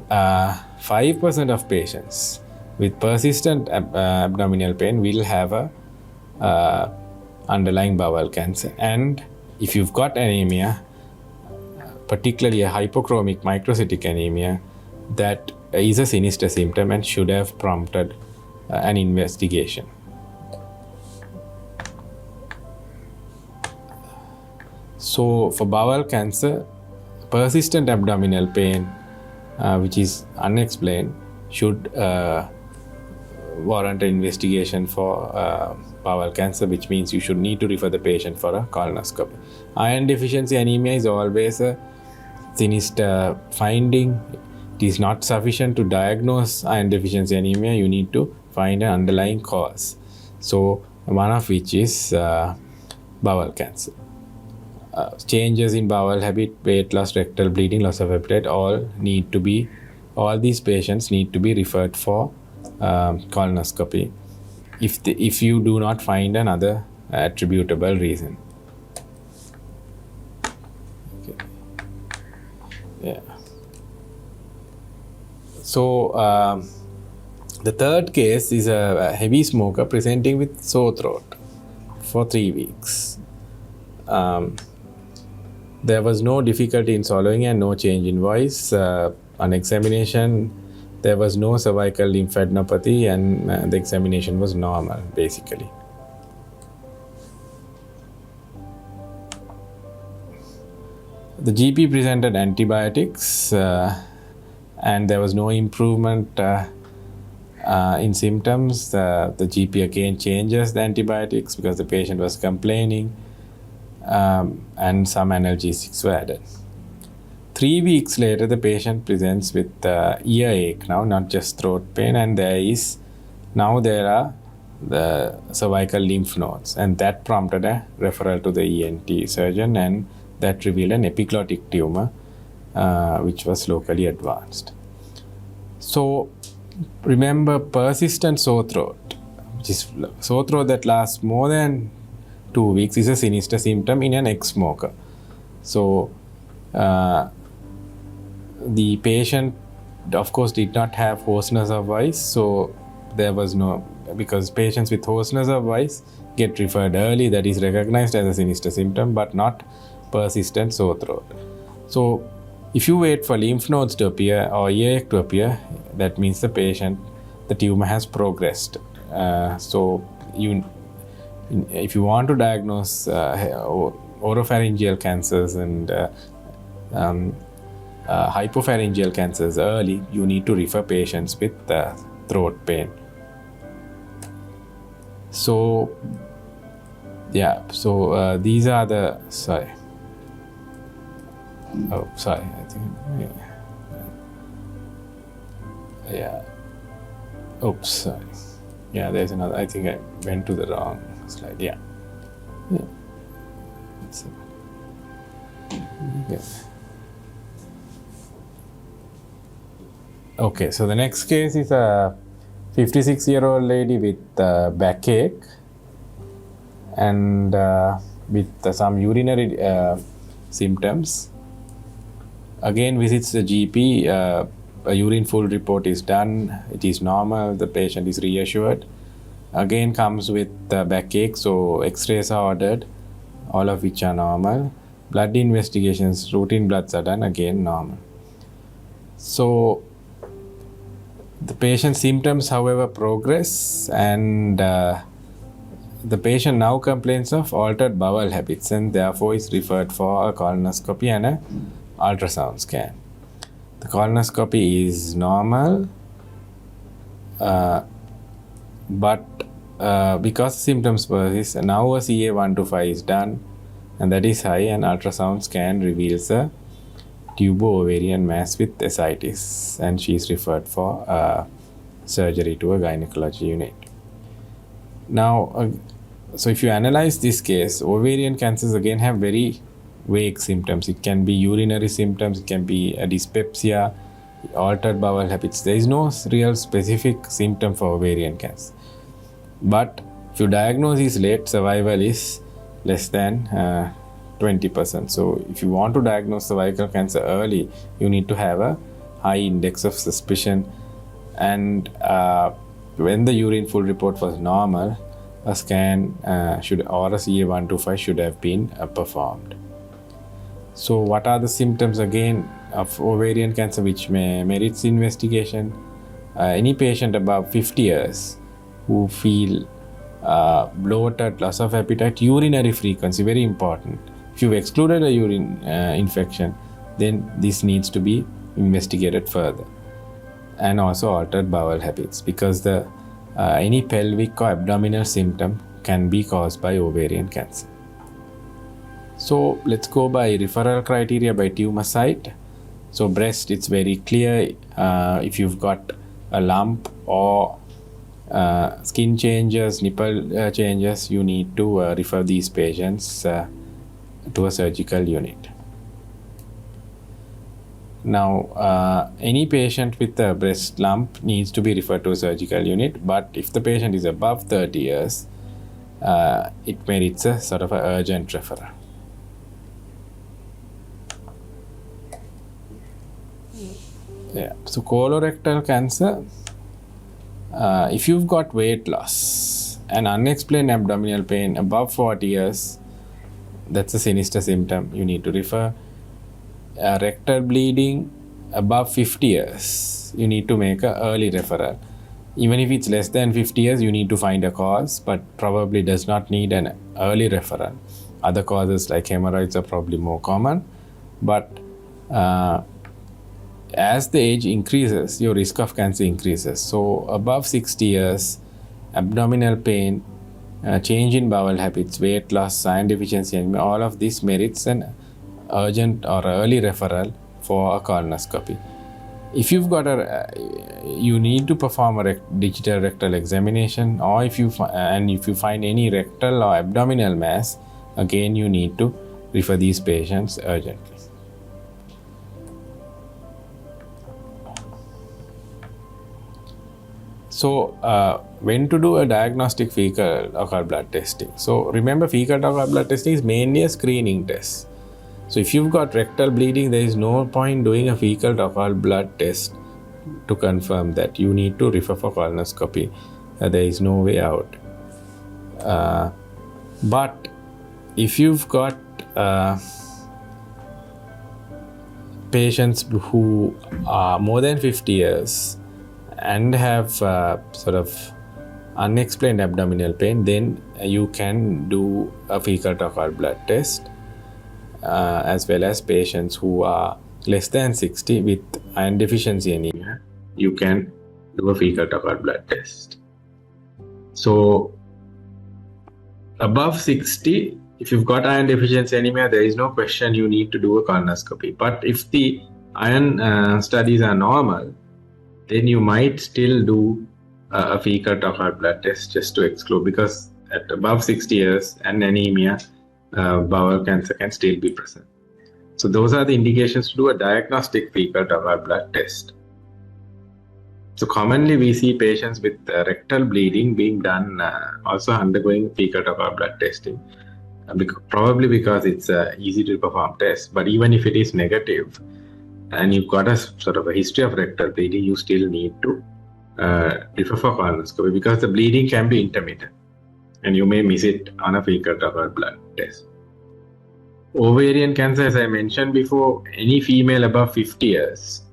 5% of patients with persistent abdominal pain will have a underlying bowel cancer. And if you've got anemia, particularly a hypochromic microcytic anemia, that is a sinister symptom and should have prompted an investigation. So for bowel cancer, persistent abdominal pain, which is unexplained, should warrant an investigation for bowel cancer, which means you should need to refer the patient for a colonoscopy. Iron deficiency anemia is always a sinister finding. It is not sufficient to diagnose iron deficiency anemia. You need to find an underlying cause. So one of which is bowel cancer. Changes in bowel habit, weight loss, rectal bleeding, loss of appetite, all these patients need to be referred for colonoscopy if you do not find another attributable reason. Okay. Yeah. So the third case is a heavy smoker presenting with sore throat for 3 weeks. There was no difficulty in swallowing and no change in voice. On examination, there was no cervical lymphadenopathy, and the examination was normal, basically. The GP presented antibiotics, and there was no improvement in symptoms. The GP again changes the antibiotics because the patient was complaining, and some analgesics were added. 3 weeks later, the patient presents with ear ache now, not just throat pain, and there are the cervical lymph nodes, and that prompted a referral to the ENT surgeon, and that revealed an epiglottic tumor, which was locally advanced. So remember, persistent sore throat, which is sore throat that lasts more than 2 weeks, is a sinister symptom in an ex-smoker. So the patient, of course, did not have hoarseness of voice, so there was no, because patients with hoarseness of voice get referred early, that is recognized as a sinister symptom, but not persistent sore throat. So if you wait for lymph nodes to appear or ear ache to appear, that means the tumor has progressed. So if you want to diagnose oropharyngeal cancers and hypopharyngeal cancers early, you need to refer patients with throat pain. So these are the, there's another, I think I went to the wrong slide. Okay. Okay, so the next case is a 56-year-old lady with backache and with some urinary symptoms. Again visits the GP, a urine full report is done, it is normal, the patient is reassured. Again comes with backache, so x-rays are ordered, all of which are normal. Blood investigations, routine bloods are done, again normal. So the patient's symptoms, however, progress, and the patient now complains of altered bowel habits and therefore is referred for a colonoscopy and an ultrasound scan. The colonoscopy is normal, but because symptoms persist, now a CA125 is done, and that is high, and ultrasound scan reveals a tubo-ovarian mass with ascites, and she is referred for surgery to a gynecology unit. Now, so if you analyze this case, ovarian cancers again have very vague symptoms. It can be urinary symptoms, it can be a dyspepsia, altered bowel habits. There is no real specific symptom for ovarian cancer. But if you diagnose this late, survival is less than 20%. So if you want to diagnose cervical cancer early, you need to have a high index of suspicion. And when the urine full report was normal, a scan or a CA125 should have been performed. So what are the symptoms again of ovarian cancer which merits investigation? Any patient above 50 years who feel bloated, loss of appetite, urinary frequency, very important. If you've excluded a urine infection, then this needs to be investigated further. And also altered bowel habits, because the any pelvic or abdominal symptom can be caused by ovarian cancer. So let's go by referral criteria by tumor site. So breast, it's very clear. If you've got a lump or skin changes, nipple changes, you need to refer these patients to a surgical unit. Now, any patient with a breast lump needs to be referred to a surgical unit, but if the patient is above 30 years, it merits a sort of an urgent referral. Yeah. So colorectal cancer, if you've got weight loss and unexplained abdominal pain above 40 years, that's a sinister symptom, you need to refer. Rectal bleeding above 50 years, you need to make an early referral. Even if it's less than 50 years, you need to find a cause, but probably does not need an early referral. Other causes like hemorrhoids are probably more common, but as the age increases, your risk of cancer increases. So above 60 years, abdominal pain, change in bowel habits, weight loss, iron deficiency anemia, all of this merits an urgent or early referral for a colonoscopy. If you've got you need to perform a digital rectal examination, or if you find any rectal or abdominal mass, again you need to refer these patients urgently. So when to do a diagnostic fecal occult blood testing? So remember, fecal occult blood testing is mainly a screening test. So if you've got rectal bleeding, there is no point doing a fecal occult blood test to confirm that. You need to refer for colonoscopy. There is no way out. But if you've got patients who are more than 50 years and have sort of unexplained abdominal pain, then you can do a fecal occult blood test. As well as patients who are less than 60 with iron deficiency anemia, you can do a fecal occult blood test. So above 60, if you've got iron deficiency anemia, there is no question you need to do a colonoscopy. But if the iron studies are normal, then you might still do a fecal occult blood test just to exclude, because at above 60 years and anemia, bowel cancer can still be present. So those are the indications to do a diagnostic fecal occult blood test. So commonly we see patients with rectal bleeding being done, also undergoing fecal occult blood testing, probably because it's easy to perform test. But even if it is negative and you've got a sort of a history of rectal bleeding, you still need to refer for colonoscopy, because the bleeding can be intermittent and you may miss it on a fecal occult blood test. Ovarian cancer, as I mentioned before, any female above 50 years,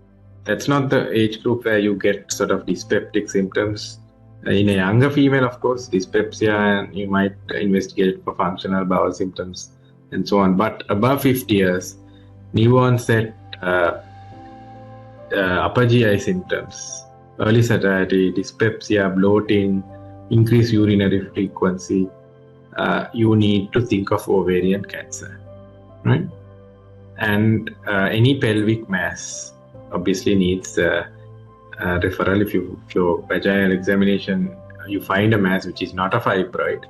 that's not the age group where you get sort of dyspeptic symptoms. In a younger female, of course, dyspepsia, and you might investigate for functional bowel symptoms and so on. But above 50 years, new onset upper GI symptoms, early satiety, dyspepsia, bloating, increased urinary frequency, you need to think of ovarian cancer. Right? And any pelvic mass obviously needs referral. If your vaginal examination, you find a mass which is not a fibroid,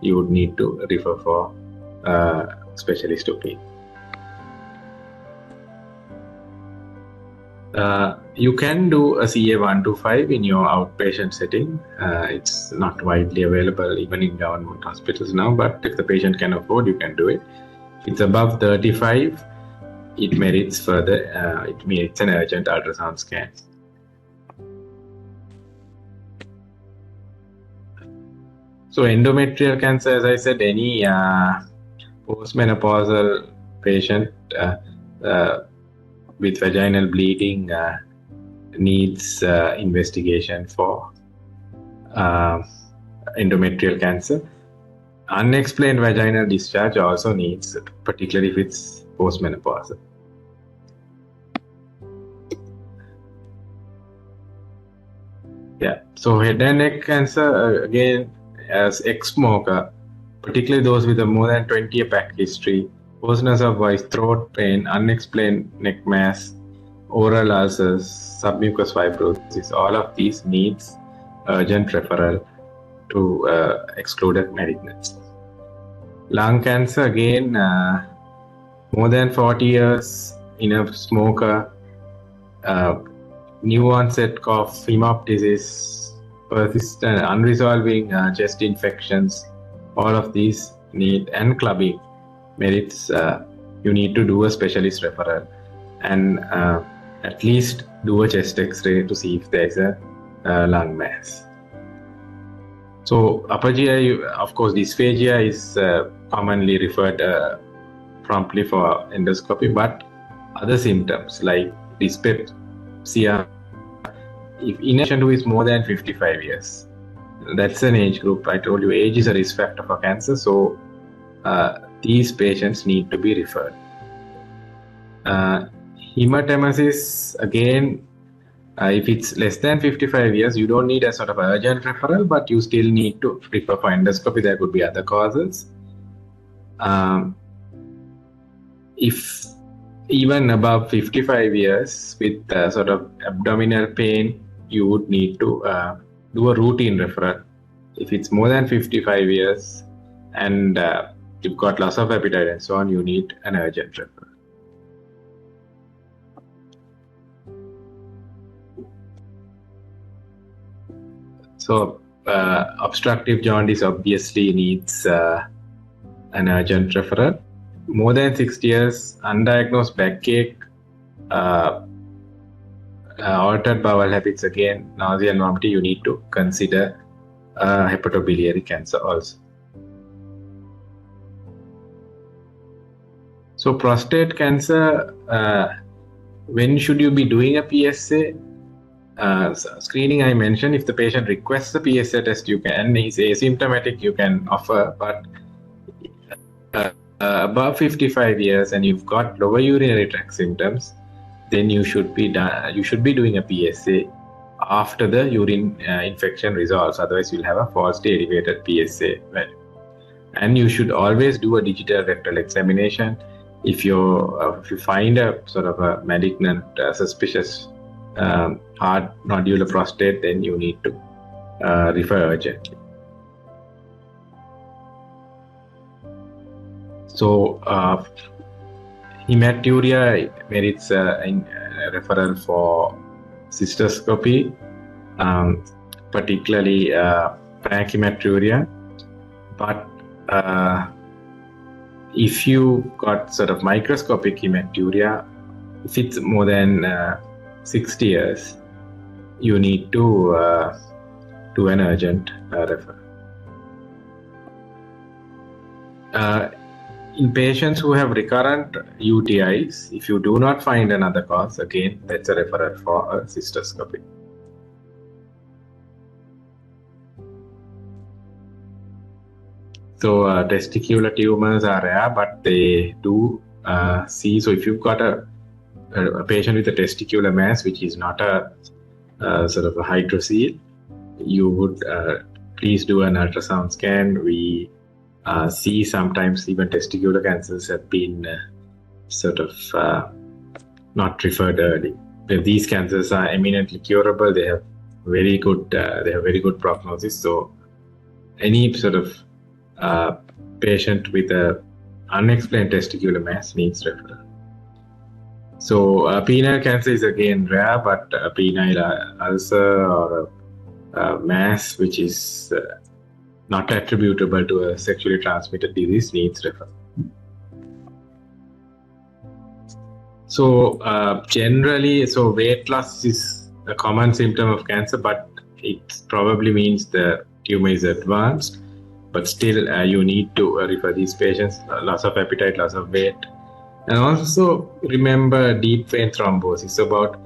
you would need to refer for specialist opinion. You can do a CA125 in your outpatient setting. It's not widely available even in government hospitals now, but if the patient can afford, you can do it. If it's above 35, it merits further, it merits an urgent ultrasound scan. So endometrial cancer, as I said, any postmenopausal patient with vaginal bleeding needs investigation for endometrial cancer. Unexplained vaginal discharge also needs, particularly if it's postmenopausal. Yeah, so head and neck cancer, again, as ex-smoker, particularly those with a more than 20-year back history, hoarseness of voice, throat pain, unexplained neck mass, oral ulcers, submucous fibrosis, all of these needs urgent referral to excluded malignancy. Lung cancer, again, more than 40 years in a smoker, new onset cough, hemoptysis, persistent unresolving chest infections, all of these need, and clubbing merits, you need to do a specialist referral and at least do a chest x-ray to see if there's a lung mass. So upper GI, of course, dysphagia is commonly referred promptly for endoscopy, but other symptoms like dyspepsia, if in a patient who is more than 55 years, that's an age group. I told you age is a risk factor for cancer, so these patients need to be referred. Hematemesis, again, if it's less than 55 years, you don't need a sort of urgent referral, but you still need to refer for endoscopy. There could be other causes. If even above 55 years with sort of abdominal pain, you would need to do a routine referral. If it's more than 55 years and you've got loss of appetite and so on, you need an urgent referral. So obstructive jaundice obviously needs an urgent referral. More than 60 years, undiagnosed backache, altered bowel habits, again, nausea and vomiting, you need to consider hepatobiliary cancer also. So prostate cancer, when should you be doing a PSA? Screening, I mentioned, if the patient requests a PSA test, you can. He's asymptomatic, you can offer, but above 55 years and you've got lower urinary tract symptoms, then you should be doing a PSA after the urine infection resolves. Otherwise, you'll have a falsely elevated PSA value. And you should always do a digital rectal examination. If you find a sort of a malignant, suspicious hard nodular prostate, then you need to refer urgently. So hematuria merits referral for cystoscopy. particularly pachymetruria. But if you got sort of microscopic hematuria, if it's more than 60 years, you need to do an urgent referral. In patients who have recurrent UTIs, if you do not find another cause, again, that's a referral for a cystoscopy. So testicular tumors are rare, but they do see. So if you've got a patient with a testicular mass, which is not a sort of a hydrocele, you would please do an ultrasound scan. We see sometimes even testicular cancers have been sort of not referred early. But these cancers are eminently curable. They have very good prognosis. So any sort of patient with a unexplained testicular mass needs referral. So penile cancer is again rare, but a penile ulcer or a mass which is not attributable to a sexually transmitted disease needs referral. So generally, so weight loss is a common symptom of cancer, but it probably means the tumor is advanced. But still, you need to refer these patients, loss of appetite, loss of weight. And also remember deep vein thrombosis. So about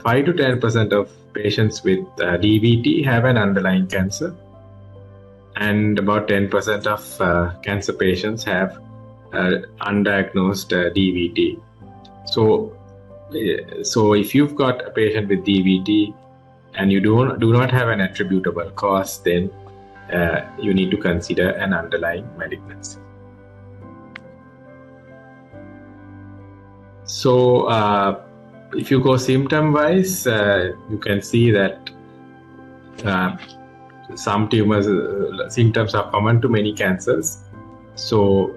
5 to 10% of patients with DVT have an underlying cancer. And about 10% of cancer patients have undiagnosed DVT. So if you've got a patient with DVT and you do not have an attributable cause, then you need to consider an underlying malignancy. So if you go symptom-wise, you can see that some tumors symptoms are common to many cancers. So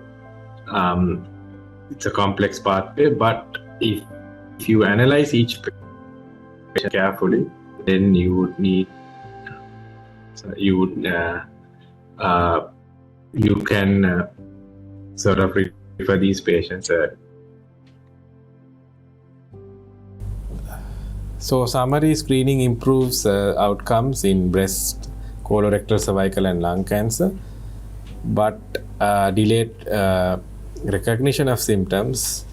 it's a complex pathway, but if you analyze each patient carefully, then you would need you can sort of refer these patients. So summary: screening improves outcomes in breast, colorectal, cervical and lung cancer, but delayed recognition of symptoms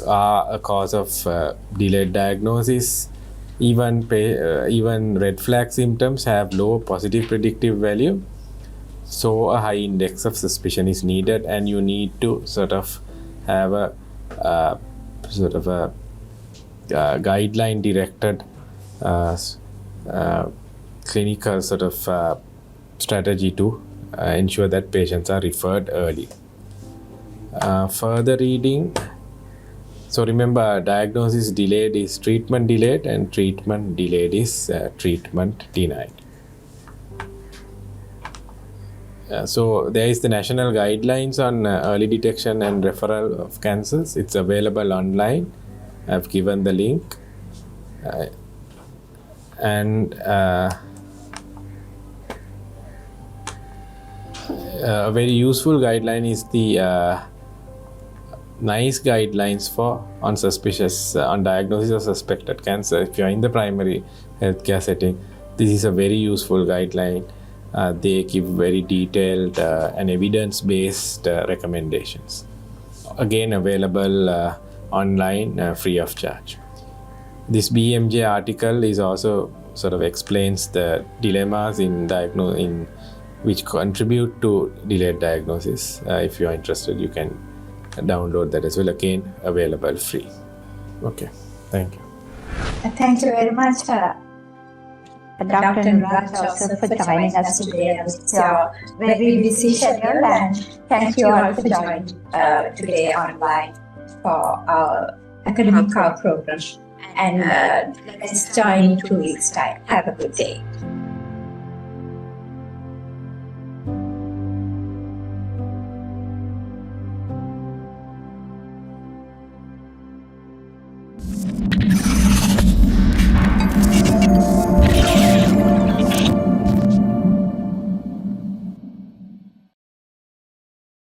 are a cause of delayed diagnosis. Even red flag symptoms have low positive predictive value, so a high index of suspicion is needed, and you need to sort of have a guideline directed clinical sort of strategy to ensure that patients are referred early. Further reading. So remember, diagnosis delayed is treatment delayed, and treatment delayed is treatment denied. So there is the national guidelines on early detection and referral of cancers. It's available online. I've given the link. And a very useful guideline is the NICE guidelines for on diagnosis of suspected cancer. If you are in the primary healthcare setting, this is a very useful guideline. They give very detailed and evidence-based recommendations. Again, available online free of charge. This BMJ article is also sort of explains the dilemmas in which contribute to delayed diagnosis. If you are interested, you can download that as well. Again, available free. Okay, thank you. Thank you very much, Dr. Nuradh Joseph, for joining us today. It's your very busy schedule, and thank you all for joining today online for our academic program. And let's join in 2 weeks' time. Have a good day.